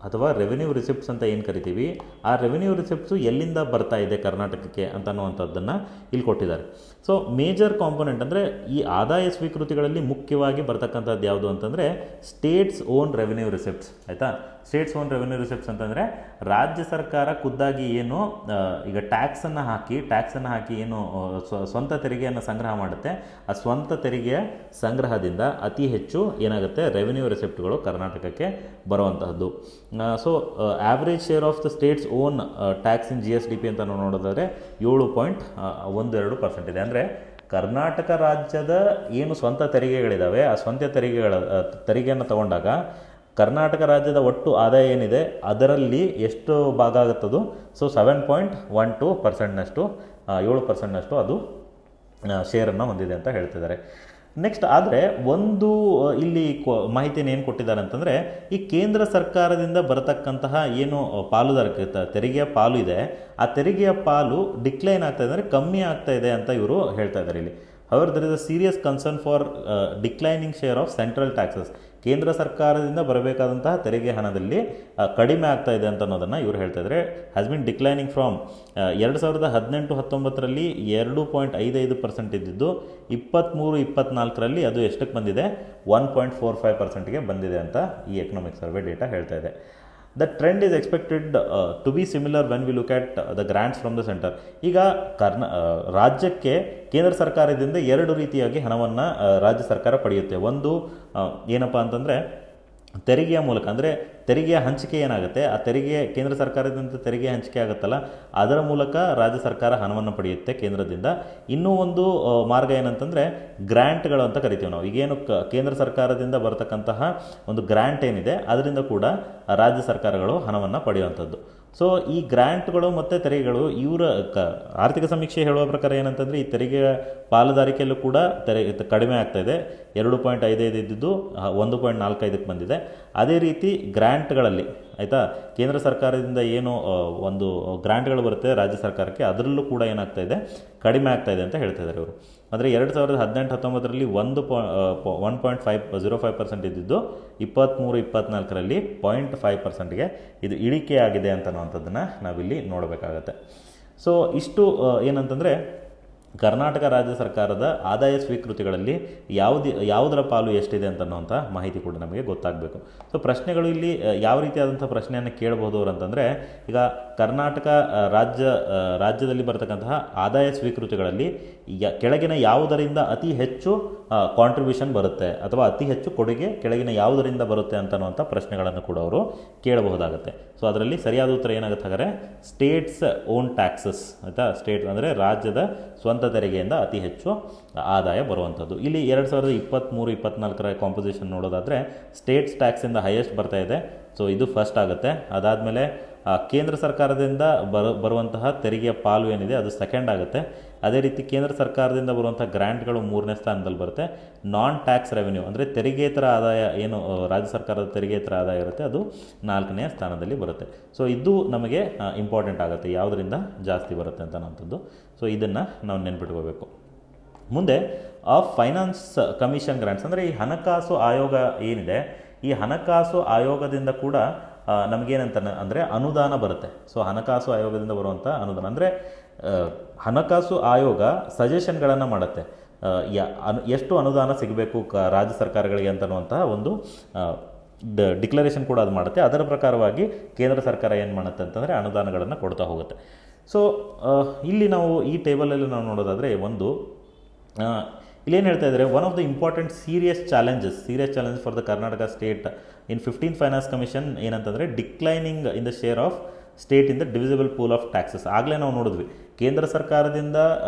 ಅಥವಾ ರೆವೆನ್ಯೂ ರಿಸಿಪ್ಟ್ಸ್ ಅಂತ ಏನು ಕರಿತೀವಿ, ಆ ರೆವೆನ್ಯೂ ರಿಸಿಪ್ಟ್ಸು ಎಲ್ಲಿಂದ ಬರ್ತಾ ಇದೆ ಕರ್ನಾಟಕಕ್ಕೆ ಅಂತನ್ನುವಂಥದ್ದನ್ನು ಇಲ್ಲಿ ಕೊಟ್ಟಿದ್ದಾರೆ. ಸೊ ಮೇಜರ್ ಕಾಂಪೊನೆಂಟ್ ಅಂದರೆ ಈ ಆದಾಯ ಸ್ವೀಕೃತಿಗಳಲ್ಲಿ ಮುಖ್ಯವಾಗಿ ಬರ್ತಕ್ಕಂಥದ್ದು ಯಾವುದು ಅಂತಂದರೆ ಸ್ಟೇಟ್ಸ್ ಓನ್ ರೆವೆನ್ಯೂ ರಿಸಿಪ್ಟ್ಸ್. ಆಯಿತಾ, ಸ್ಟೇಟ್ಸ್ ಓನ್ ರೆವೆನ್ಯೂ ರಿಸಿಪ್ಟ್ಸ್ ಅಂತಂದರೆ ರಾಜ್ಯ ಸರ್ಕಾರ ಖುದ್ದಾಗಿ ಏನು ಈಗ ಟ್ಯಾಕ್ಸನ್ನು ಹಾಕಿ ಏನು ಸ್ವಂತ ತೆರಿಗೆಯನ್ನು ಸಂಗ್ರಹ ಮಾಡುತ್ತೆ, ಆ ಸ್ವಂತ ತೆರಿಗೆಯ ಸಂಗ್ರಹದಿಂದ ಅತಿ ಹೆಚ್ಚು ಏನಾಗುತ್ತೆ ರೆವೆನ್ಯೂ ರಿಸಿಪ್ಟ್ಗಳು ಕರ್ನಾಟಕಕ್ಕೆ ಬರುವಂತಹದ್ದು. So average share of the states own tax in GSDP ಅಂತ ನಾವು ನೋಡೋದಾದರೆ 7.12% ಇದೆ. ಅಂದರೆ ಕರ್ನಾಟಕ ರಾಜ್ಯದ ಏನು ಸ್ವಂತ ತೆರಿಗೆಗಳಿದ್ದಾವೆ ಆ ಸ್ವಂತ ತೆರಿಗೆಯನ್ನು ತಗೊಂಡಾಗ ಕರ್ನಾಟಕ ರಾಜ್ಯದ ಒಟ್ಟು ಆದಾಯ ಏನಿದೆ ಅದರಲ್ಲಿ ಎಷ್ಟು ಭಾಗ ಆಗುತ್ತದು, ಸೊ 7.12%ನಷ್ಟು 7%ನಷ್ಟು ಅದು ಶೇರನ್ನು ಹೊಂದಿದೆ ಅಂತ ಹೇಳ್ತಿದ್ದಾರೆ. ನೆಕ್ಸ್ಟ್ ಆದರೆ ಒಂದು ಇಲ್ಲಿ ಮಾಹಿತಿಯನ್ನು ಏನು ಕೊಟ್ಟಿದ್ದಾರೆ ಅಂತಂದರೆ ಈ ಕೇಂದ್ರ ಸರ್ಕಾರದಿಂದ ಬರತಕ್ಕಂತಹ ಏನು ಪಾಲುದಾರಿಕೆ ತೆರಿಗೆಯ ಪಾಲು ಇದೆ, ಆ ತೆರಿಗೆಯ ಪಾಲು ಡಿಕ್ಲೈನ್ ಆಗ್ತಾ ಇದೆ, ಅಂದರೆ ಕಮ್ಮಿ ಆಗ್ತಾ ಇದೆ ಅಂತ ಇವರು ಹೇಳ್ತಾ ಇದ್ದಾರೆ ಇಲ್ಲಿ. However, there is a serious concern for declining share of central taxes. ಕೇಂದ್ರ ಸರ್ಕಾರದಿಂದ ಬರಬೇಕಾದಂತಹ ತೆರಿಗೆ ಹಣದಲ್ಲಿ ಕಡಿಮೆ ಆಗ್ತಾ ಇದೆ ಅಂತ ಅನ್ನೋದನ್ನು ಇವರು ಹೇಳ್ತಾ ಇದ್ದಾರೆ. ಹ್ಯಾಸ್ ಬಿನ್ ಡಿಕ್ಲೈನಿಂಗ್ ಫ್ರಾಮ್ 2018-19ರಲ್ಲಿ 2.55% ಇದ್ದಿದ್ದು 23-24ರಲ್ಲಿ ಅದು ಎಷ್ಟಕ್ಕೆ ಬಂದಿದೆ 1.45%ಗೆ ಬಂದಿದೆ ಅಂತ ಈ ಎಕನಾಮಿಕ್ ಸರ್ವೆ ಡೇಟಾ ಹೇಳ್ತಾ ಇದೆ. The trend is expected to be similar when we look at the grants from the center. ಈಗ ರಾಜ್ಯಕ್ಕೆ ಕೇಂದ್ರ ಸರ್ಕಾರದಿಂದ ಎರಡು ರೀತಿಯಾಗಿ ಹಣವನ್ನು ರಾಜ್ಯ ಸರ್ಕಾರ ಪಡೆಯುತ್ತೆ. ಒಂದು ಏನಪ್ಪ ಅಂತಂದರೆ ತೆರಿಗೆಯ ಮೂಲಕ, ಅಂದರೆ ತೆರಿಗೆಯ ಹಂಚಿಕೆ ಏನಾಗುತ್ತೆ, ಆ ತೆರಿಗೆ ಕೇಂದ್ರ ಸರ್ಕಾರದಿಂದ ತೆರಿಗೆ ಹಂಚಿಕೆ ಆಗುತ್ತಲ್ಲ ಅದರ ಮೂಲಕ ರಾಜ್ಯ ಸರ್ಕಾರ ಹಣವನ್ನು ಪಡೆಯುತ್ತೆ ಕೇಂದ್ರದಿಂದ. ಇನ್ನೂ ಒಂದು ಮಾರ್ಗ ಏನಂತಂದರೆ ಗ್ರ್ಯಾಂಟ್ಗಳು ಅಂತ ಕರಿತೀವಿ ನಾವು. ಈಗೇನು ಕೇಂದ್ರ ಸರ್ಕಾರದಿಂದ ಬರತಕ್ಕಂತಹ ಒಂದು ಗ್ರ್ಯಾಂಟ್ ಏನಿದೆ ಅದರಿಂದ ಕೂಡ ರಾಜ್ಯ ಸರ್ಕಾರಗಳು ಹಣವನ್ನು ಪಡೆಯುವಂಥದ್ದು. ಸೊ ಈ ಗ್ರ್ಯಾಂಟ್ಗಳು ಮತ್ತು ತೆರಿಗೆಗಳು ಇವರ ಆರ್ಥಿಕ ಸಮೀಕ್ಷೆ ಹೇಳುವ ಪ್ರಕಾರ ಏನಂತಂದರೆ ಈ ತೆರಿಗೆಯ ಪಾಲುದಾರಿಕೆಯಲ್ಲೂ ಕೂಡ ಕಡಿಮೆ ಆಗ್ತಾಯಿದೆ. 2.55 ಇದ್ದಿದ್ದು 1.45ಕ್ಕೆ ಬಂದಿದೆ. ಅದೇ ರೀತಿ ಗ್ರ್ಯಾಂಟ್ಗಳಲ್ಲಿ ಆಯಿತಾ, ಕೇಂದ್ರ ಸರ್ಕಾರದಿಂದ ಏನು ಒಂದು ಗ್ರ್ಯಾಂಟ್ಗಳು ಬರುತ್ತೆ ರಾಜ್ಯ ಸರ್ಕಾರಕ್ಕೆ ಅದರಲ್ಲೂ ಕೂಡ ಏನಾಗ್ತಾ ಇದೆ ಕಡಿಮೆ ಆಗ್ತಾ ಇದೆ ಅಂತ ಹೇಳ್ತಾ ಇದ್ದಾರೆ ಇವರು. ಅಂದರೆ 2018-19ರಲ್ಲಿ 1.05% ಇದ್ದಿದ್ದು 23-24ರಲ್ಲಿ 0.5%ಗೆ ಇದು ಇಳಿಕೆಯಾಗಿದೆ ಅಂತನ್ನುವಂಥದ್ದನ್ನು ನಾವಿಲ್ಲಿ ನೋಡಬೇಕಾಗತ್ತೆ. ಸೊ ಇಷ್ಟು ಏನಂತಂದರೆ ಕರ್ನಾಟಕ ರಾಜ್ಯ ಸರ್ಕಾರದ ಆದಾಯ ಸ್ವೀಕೃತಿಗಳಲ್ಲಿ ಯಾವುದರ ಪಾಲು ಎಷ್ಟಿದೆ ಅಂತನ್ನುವಂಥ ಮಾಹಿತಿ ಕೂಡ ನಮಗೆ ಗೊತ್ತಾಗಬೇಕು. ಸೊ ಪ್ರಶ್ನೆಗಳು ಇಲ್ಲಿ ಯಾವ ರೀತಿಯಾದಂಥ ಪ್ರಶ್ನೆಯನ್ನು ಕೇಳಬಹುದು ಅವರು ಅಂತಂದರೆ, ಈಗ ಕರ್ನಾಟಕ ರಾಜ್ಯದಲ್ಲಿ ಬರತಕ್ಕಂತಹ ಆದಾಯ ಸ್ವೀಕೃತಿಗಳಲ್ಲಿ ಕೆಳಗಿನ ಯಾವುದರಿಂದ ಅತಿ ಹೆಚ್ಚು ಕಾಂಟ್ರಿಬ್ಯೂಷನ್ ಬರುತ್ತೆ ಅಥವಾ ಅತಿ ಹೆಚ್ಚು ಕೊಡುಗೆ ಕೆಳಗಿನ ಯಾವುದರಿಂದ ಬರುತ್ತೆ ಅಂತನ್ನುವಂಥ ಪ್ರಶ್ನೆಗಳನ್ನು ಕೂಡ ಅವರು ಕೇಳಬಹುದಾಗುತ್ತೆ. ಸೊ ಅದರಲ್ಲಿ ಸರಿಯಾದ ಉತ್ತರ ಏನಾಗುತ್ತೆ ಹಾಗಾದರೆ ಸ್ಟೇಟ್ಸ್ ಓನ್ ಟ್ಯಾಕ್ಸಸ್ ಆಯಿತಾ. ಸ್ಟೇಟ್ ಅಂದರೆ ರಾಜ್ಯದ ಸ್ವಂತ ತೆರಿಗೆಯಿಂದ ಅತಿ ಹೆಚ್ಚು ಆದಾಯ ಬರುವಂಥದ್ದು. ಇಲ್ಲಿ 2023-24ರ ಕಾಂಪೋಸಿಷನ್ ನೋಡೋದಾದರೆ ಸ್ಟೇಟ್ಸ್ ಟ್ಯಾಕ್ಸಿಂದ ಹೈಯೆಸ್ಟ್ ಬರ್ತಾ ಇದೆ. ಸೊ ಇದು ಫಸ್ಟ್ ಆಗುತ್ತೆ. ಅದಾದಮೇಲೆ ಕೇಂದ್ರ ಸರ್ಕಾರದಿಂದ ಬರುವಂತಹ ತೆರಿಗೆಯ ಪಾಲು ಏನಿದೆ ಅದು ಸೆಕೆಂಡ್ ಆಗುತ್ತೆ. ಅದೇ ರೀತಿ ಕೇಂದ್ರ ಸರ್ಕಾರದಿಂದ ಬರುವಂಥ ಗ್ರ್ಯಾಂಟ್ಗಳು 3ನೇ ಸ್ಥಾನದಲ್ಲಿ ಬರುತ್ತೆ. ನಾನ್ ಟ್ಯಾಕ್ಸ್ ರೆವೆನ್ಯೂ ಅಂದರೆ ತೆರಿಗೆತರ ಆದಾಯ ಏನು ರಾಜ್ಯ ಸರ್ಕಾರದ ತೆರಿಗೆತರ ಆದಾಯ ಇರುತ್ತೆ ಅದು 4ನೇ ಸ್ಥಾನದಲ್ಲಿ ಬರುತ್ತೆ. ಸೊ ಇದು ನಮಗೆ ಇಂಪಾರ್ಟೆಂಟ್ ಆಗುತ್ತೆ ಯಾವುದರಿಂದ ಜಾಸ್ತಿ ಬರುತ್ತೆ ಅಂತನ್ನೋಂಥದ್ದು. ಸೊ ಇದನ್ನು ನಾವು ನೆನ್ಪಿಟ್ಕೋಬೇಕು. ಮುಂದೆ ಫೈನಾನ್ಸ್ ಕಮಿಷನ್ ಗ್ರಾಂಟ್ಸ್ ಅಂದರೆ ಈ ಹಣಕಾಸು ಆಯೋಗ ಏನಿದೆ, ಈ ಹಣಕಾಸು ಆಯೋಗದಿಂದ ಕೂಡ ನಮಗೇನಂತ ಅಂದರೆ ಅನುದಾನ ಬರುತ್ತೆ. ಸೊ ಹಣಕಾಸು ಆಯೋಗದಿಂದ ಬರುವಂಥ ಅನುದಾನ ಅಂದರೆ ಹಣಕಾಸು ಆಯೋಗ ಸಜೆಷನ್ಗಳನ್ನು ಮಾಡುತ್ತೆ, ಎಷ್ಟು ಅನುದಾನ ಸಿಗಬೇಕು ರಾಜ್ಯ ಸರ್ಕಾರಗಳಿಗೆ ಅಂತನ್ನುವಂತಹ ಒಂದು ಡಿಕ್ಲರೇಷನ್ ಕೂಡ ಅದು ಮಾಡುತ್ತೆ. ಅದರ ಪ್ರಕಾರವಾಗಿ ಕೇಂದ್ರ ಸರ್ಕಾರ ಏನು ಮಾಡುತ್ತೆ ಅಂತಂದರೆ ಅನುದಾನಗಳನ್ನು ಕೊಡ್ತಾ ಹೋಗುತ್ತೆ. ಸೊ ಇಲ್ಲಿ ನಾವು ಈ ಟೇಬಲಲ್ಲಿ ನಾವು ನೋಡೋದಾದರೆ ಒಂದು ಇಲ್ಲೇನು ಹೇಳ್ತಾ ಇದ್ದಾರೆ, one of the important serious challenges for the Karnataka state in 15th finance commission ಏನಂತಂದರೆ declining in the share of state in the divisible pool of taxes. ಆಗಲೇ ನಾವು ನೋಡಿದ್ವಿ ಕೇಂದ್ರ ಸರ್ಕಾರದಿಂದ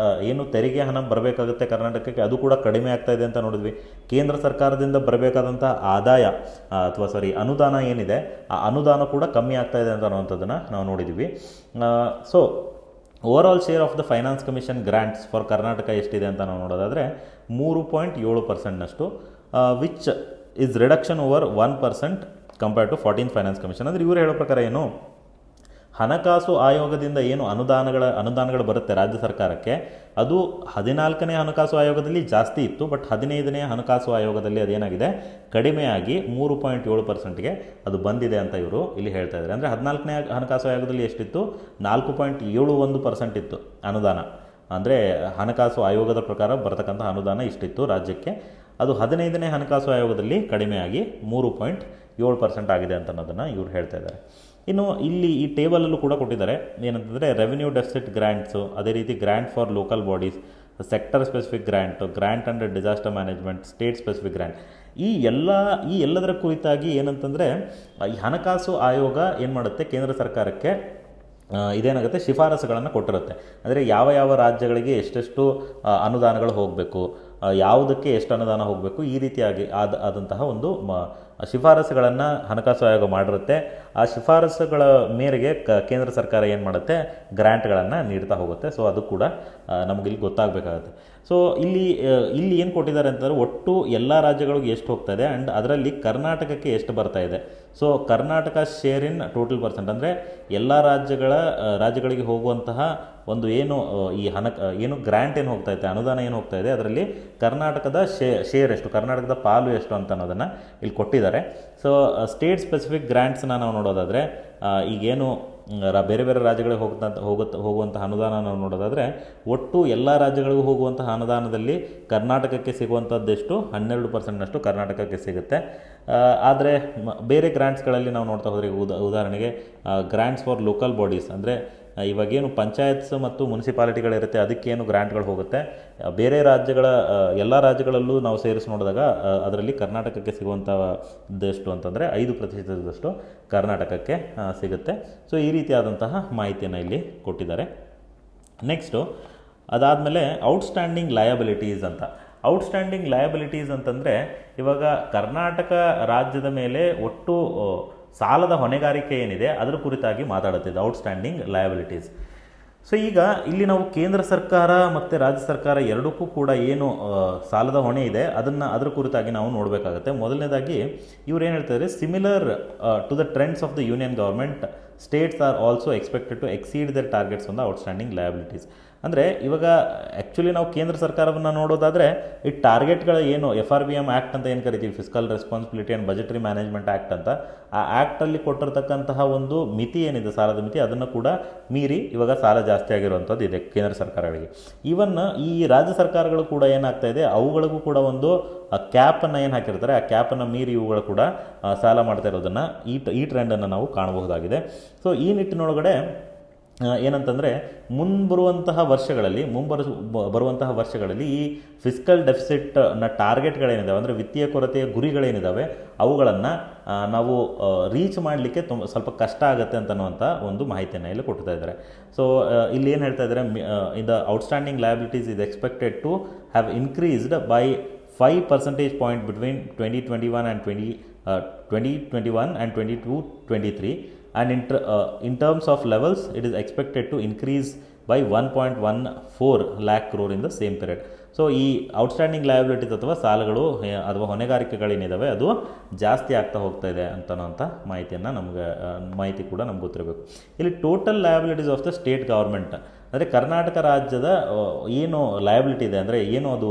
ಏನು ತೆರಿಗೆ ಹಣ ಬರಬೇಕಾಗುತ್ತೆ ಕರ್ನಾಟಕಕ್ಕೆ ಅದು ಕೂಡ ಕಡಿಮೆ ಆಗ್ತಾ ಇದೆ ಅಂತ ನೋಡಿದ್ವಿ. ಕೇಂದ್ರ ಸರ್ಕಾರದಿಂದ ಬರಬೇಕಾದಂಥ ಆದಾಯ ಅನುದಾನ ಏನಿದೆ ಆ ಅನುದಾನ ಕೂಡ ಕಮ್ಮಿ ಆಗ್ತಾ ಇದೆ ಅಂತ ಅನ್ನುವಂಥದ್ದನ್ನು ನಾವು ನೋಡಿದ್ವಿ. So overall share of the finance commission grants for Karnataka ಎಷ್ಟಿದೆ ಅಂತ ನಾವು ನೋಡೋದಾದರೆ 3.7%ನಷ್ಟು, which is reduction over 1% compared to 14th finance commission. ಅಂದರೆ ಇವರು ಹೇಳೋ ಪ್ರಕಾರ ಏನು ಹಣಕಾಸು ಆಯೋಗದಿಂದ ಏನು ಅನುದಾನಗಳು ಬರುತ್ತೆ ರಾಜ್ಯ ಸರ್ಕಾರಕ್ಕೆ, ಅದು 14ನೇ ಹಣಕಾಸು ಆಯೋಗದಲ್ಲಿ ಜಾಸ್ತಿ ಇತ್ತು. ಬಟ್ 15ನೇ ಹಣಕಾಸು ಆಯೋಗದಲ್ಲಿ ಅದೇನಾಗಿದೆ, ಕಡಿಮೆಯಾಗಿ 3.7%ಗೆ ಅದು ಬಂದಿದೆ ಅಂತ ಇವರು ಇಲ್ಲಿ ಹೇಳ್ತಾ ಇದ್ದಾರೆ. ಅಂದರೆ 14ನೇ ಹಣಕಾಸು ಆಯೋಗದಲ್ಲಿ ಎಷ್ಟಿತ್ತು, 4.71% ಇತ್ತು ಅನುದಾನ. ಅಂದರೆ ಹಣಕಾಸು ಆಯೋಗದ ಪ್ರಕಾರ ಬರತಕ್ಕಂಥ ಅನುದಾನ ಇಷ್ಟಿತ್ತು ರಾಜ್ಯಕ್ಕೆ. ಅದು 15ನೇ ಹಣಕಾಸು ಆಯೋಗದಲ್ಲಿ ಕಡಿಮೆಯಾಗಿ 3.7% ಆಗಿದೆ ಅಂತ ಅನ್ನೋದನ್ನು ಇವರು ಹೇಳ್ತಾ ಇದ್ದಾರೆ. ಇನ್ನು ಇಲ್ಲಿ ಈ ಟೇಬಲಲ್ಲೂ ಕೂಡ ಕೊಟ್ಟಿದ್ದಾರೆ ಏನಂತಂದರೆ ರೆವೆನ್ಯೂ ಡೆಫಿಸಿಟ್ ಗ್ರ್ಯಾಂಟ್ಸು, ಅದೇ ರೀತಿ grant for local bodies, sector specific grant under disaster management, state specific grant, ಈ ಎಲ್ಲದರ ಕುರಿತಾಗಿ ಏನಂತಂದರೆ ಈ ಹಣಕಾಸು ಆಯೋಗ ಏನು ಮಾಡುತ್ತೆ, ಕೇಂದ್ರ ಸರ್ಕಾರಕ್ಕೆ ಇದೇನಾಗುತ್ತೆ, ಶಿಫಾರಸುಗಳನ್ನು ಕೊಟ್ಟಿರುತ್ತೆ. ಅಂದರೆ ಯಾವ ರಾಜ್ಯಗಳಿಗೆ ಎಷ್ಟೆಷ್ಟು ಅನುದಾನಗಳು ಹೋಗಬೇಕು, ಯಾವುದಕ್ಕೆ ಎಷ್ಟು ಅನುದಾನ ಹೋಗಬೇಕು, ಈ ರೀತಿಯಾಗಿ ಆದಂತಹ ಒಂದು ಶಿಫಾರಸುಗಳನ್ನು ಹಣಕಾಸು ಆಯೋಗ ಮಾಡಿರುತ್ತೆ. ಆ ಶಿಫಾರಸುಗಳ ಮೇರೆಗೆ ಕೇಂದ್ರ ಸರ್ಕಾರ ಏನು ಮಾಡುತ್ತೆ, ಗ್ರ್ಯಾಂಟ್ಗಳನ್ನು ನೀಡ್ತಾ ಹೋಗುತ್ತೆ. ಸೊ ಅದು ಕೂಡ ನಮಗಿಲ್ಲಿ ಗೊತ್ತಾಗಬೇಕಾಗುತ್ತೆ. ಸೊ ಇಲ್ಲಿ ಏನು ಕೊಟ್ಟಿದ್ದಾರೆ ಅಂತಂದರೆ ಒಟ್ಟು ಎಲ್ಲ ರಾಜ್ಯಗಳಿಗೆ ಎಷ್ಟು ಹೋಗ್ತಾ ಇದೆ ಆ್ಯಂಡ್ ಅದರಲ್ಲಿ ಕರ್ನಾಟಕಕ್ಕೆ ಎಷ್ಟು ಬರ್ತಾ ಇದೆ. So Karnataka share in total percent, ಅಂದರೆ ಎಲ್ಲ ರಾಜ್ಯಗಳಿಗೆ ಹೋಗುವಂತಹ ಒಂದು ಏನು ಗ್ರ್ಯಾಂಟ್ ಏನು ಹೋಗ್ತಾ ಇದೆ, ಅನುದಾನ ಏನು ಹೋಗ್ತಾ ಇದೆ, ಅದರಲ್ಲಿ ಕರ್ನಾಟಕದ ಶೇರ್ ಎಷ್ಟು, ಕರ್ನಾಟಕದ ಪಾಲು ಎಷ್ಟು ಅಂತ ಅನ್ನೋದನ್ನು ಇಲ್ಲಿ ಕೊಟ್ಟಿದ್ದಾರೆ. ಸೊ ಸ್ಟೇಟ್ ಸ್ಪೆಸಿಫಿಕ್ ಗ್ರ್ಯಾಂಟ್ಸ್ನ ನಾವು ನೋಡೋದಾದರೆ, ಈಗೇನು ಬೇರೆ ರಾಜ್ಯಗಳಿಗೆ ಹೋಗುವಂತಹ ಅನುದಾನ ನಾವು ನೋಡೋದಾದರೆ, ಒಟ್ಟು ಎಲ್ಲ ರಾಜ್ಯಗಳಿಗೂ ಹೋಗುವಂತಹ ಅನುದಾನದಲ್ಲಿ ಕರ್ನಾಟಕಕ್ಕೆ ಸಿಗುವಂಥದ್ದೆಷ್ಟು, 12%ನಷ್ಟು ಕರ್ನಾಟಕಕ್ಕೆ ಸಿಗುತ್ತೆ. ಆದರೆ ಬೇರೆ ಗ್ರ್ಯಾಂಟ್ಸ್ಗಳಲ್ಲಿ ನಾವು ನೋಡ್ತಾ ಹೋದರೆ, ಉದಾಹರಣೆಗೆ ಗ್ರ್ಯಾಂಟ್ಸ್ ಫಾರ್ ಲೋಕಲ್ ಬಾಡೀಸ್, ಅಂದರೆ ಇವಾಗೇನು ಪಂಚಾಯತ್ಸ್ ಮತ್ತು ಮುನ್ಸಿಪಾಲಿಟಿಗಳಿರುತ್ತೆ ಅದಕ್ಕೇನು ಗ್ರ್ಯಾಂಟ್ಗಳು ಹೋಗುತ್ತೆ, ಬೇರೆ ಎಲ್ಲ ರಾಜ್ಯಗಳಲ್ಲೂ ನಾವು ಸೇರಿಸಿ ನೋಡಿದಾಗ ಅದರಲ್ಲಿ ಕರ್ನಾಟಕಕ್ಕೆ ಸಿಗುವಂಥದ್ದೆಷ್ಟು ಅಂತಂದರೆ 5% ಕರ್ನಾಟಕಕ್ಕೆ ಸಿಗುತ್ತೆ. ಸೊ ಈ ರೀತಿಯಾದಂತಹ ಮಾಹಿತಿಯನ್ನು ಇಲ್ಲಿ ಕೊಟ್ಟಿದ್ದಾರೆ. ನೆಕ್ಸ್ಟು ಅದಾದಮೇಲೆ ಔಟ್ಸ್ಟ್ಯಾಂಡಿಂಗ್ ಲಯಬಿಲಿಟೀಸ್ ಅಂತ. ಔಟ್ಸ್ಟ್ಯಾಂಡಿಂಗ್ ಲಯಬಿಲಿಟೀಸ್ ಅಂತಂದರೆ ಇವಾಗ ಕರ್ನಾಟಕ ರಾಜ್ಯದ ಮೇಲೆ ಒಟ್ಟು ಸಾಲದ ಹೊಣೆಗಾರಿಕೆ ಏನಿದೆ ಅದರ ಕುರಿತಾಗಿ ಮಾತಾಡುತ್ತಿದೆ, ಔಟ್ಸ್ಟ್ಯಾಂಡಿಂಗ್ ಲಯಬಿಲಿಟೀಸ್. ಸೊ ಈಗ ಇಲ್ಲಿ ನಾವು ಕೇಂದ್ರ ಸರ್ಕಾರ ಮತ್ತು ರಾಜ್ಯ ಸರ್ಕಾರ ಎರಡಕ್ಕೂ ಕೂಡ ಏನು ಸಾಲದ ಹೊಣೆ ಇದೆ ಅದರ ಕುರಿತಾಗಿ ನಾವು ನೋಡಬೇಕಾಗುತ್ತೆ. ಮೊದಲನೇದಾಗಿ ಇವ್ರು ಏನು ಹೇಳ್ತಾರೆ, similar to the trends of the union government, states are also expected to exceed their targets on the outstanding liabilities. ಅಂದರೆ ಇವಾಗ ಆ್ಯಕ್ಚುಲಿ ನಾವು ಕೇಂದ್ರ ಸರ್ಕಾರವನ್ನು ನೋಡೋದಾದರೆ ಈ ಟಾರ್ಗೆಟ್ಗಳ ಏನು FRBM ಆ್ಯಕ್ಟ್ ಅಂತ ಏನು ಕರಿತೀವಿ, fiscal responsibility and budgetary management act ಅಂತ, ಆ ಆ್ಯಕ್ಟಲ್ಲಿ ಕೊಟ್ಟಿರ್ತಕ್ಕಂತಹ ಒಂದು ಮಿತಿ ಏನಿದೆ, ಸಾಲದ ಮಿತಿ, ಅದನ್ನು ಕೂಡ ಮೀರಿ ಇವಾಗ ಸಾಲ ಜಾಸ್ತಿ ಆಗಿರುವಂಥದ್ದು ಇದೆ ಕೇಂದ್ರ ಸರ್ಕಾರಗಳಿಗೆ. ಈವನ್ ಈ ರಾಜ್ಯ ಸರ್ಕಾರಗಳು ಕೂಡ ಏನಾಗ್ತಾ ಇದೆ, ಅವುಗಳಿಗೂ ಕೂಡ ಒಂದು ಕ್ಯಾಪನ್ನು ಏನು ಹಾಕಿರ್ತಾರೆ, ಆ ಕ್ಯಾಪನ್ನು ಮೀರಿ ಇವುಗಳು ಕೂಡ ಸಾಲ ಮಾಡ್ತಾ ಇರೋದನ್ನು ಈ ಟ್ರೆಂಡನ್ನು ನಾವು ಕಾಣಬಹುದಾಗಿದೆ. ಸೊ ಈ ನಿಟ್ಟಿನೊಳಗಡೆ ಏನಂತಂದರೆ ಮುಂಬರುವಂತಹ ವರ್ಷಗಳಲ್ಲಿ ಈ ಫಿಸ್ಕಲ್ ಡೆಫಿಸಿಟ್ನ ಟಾರ್ಗೆಟ್ಗಳೇನಿದ್ದಾವೆ, ಅಂದರೆ ವಿತ್ತೀಯ ಕೊರತೆಯ ಗುರಿಗಳೇನಿದ್ದಾವೆ, ಅವುಗಳನ್ನು ನಾವು ರೀಚ್ ಮಾಡಲಿಕ್ಕೆ ಸ್ವಲ್ಪ ಕಷ್ಟ ಆಗುತ್ತೆ ಅಂತನ್ನುವಂಥ ಒಂದು ಮಾಹಿತಿಯನ್ನು ಇಲ್ಲಿ ಕೊಡ್ತಾ ಇದ್ದಾರೆ. ಸೊ ಇಲ್ಲಿ ಏನು ಹೇಳ್ತಾ ಇದ್ದಾರೆ, in the outstanding liabilities is expected to have increased by 5 percentage point between 2021 and 22-23. And in terms of levels, it is expected to increase by 1.14 lakh crore in the same period. So ಈ outstanding liabilities ಅಥವಾ ಸಾಲಗಳು ಅಥವಾ ಹೊಣೆಗಾರಿಕೆಗಳೇನಿದ್ದಾವೆ ಅದು ಜಾಸ್ತಿ ಆಗ್ತಾ ಹೋಗ್ತಾ ಇದೆ ಅಂತನೋಂಥ ಮಾಹಿತಿ ಕೂಡ ನಮ್ಗೆ ಗೊತ್ತಿರಬೇಕು. ಇಲ್ಲಿ total liabilities of the state government, ಅಂದರೆ ಕರ್ನಾಟಕ ರಾಜ್ಯದ ಏನು ಲಯಬಿಲಿಟಿ ಇದೆ, ಅಂದರೆ ಏನು ಅದು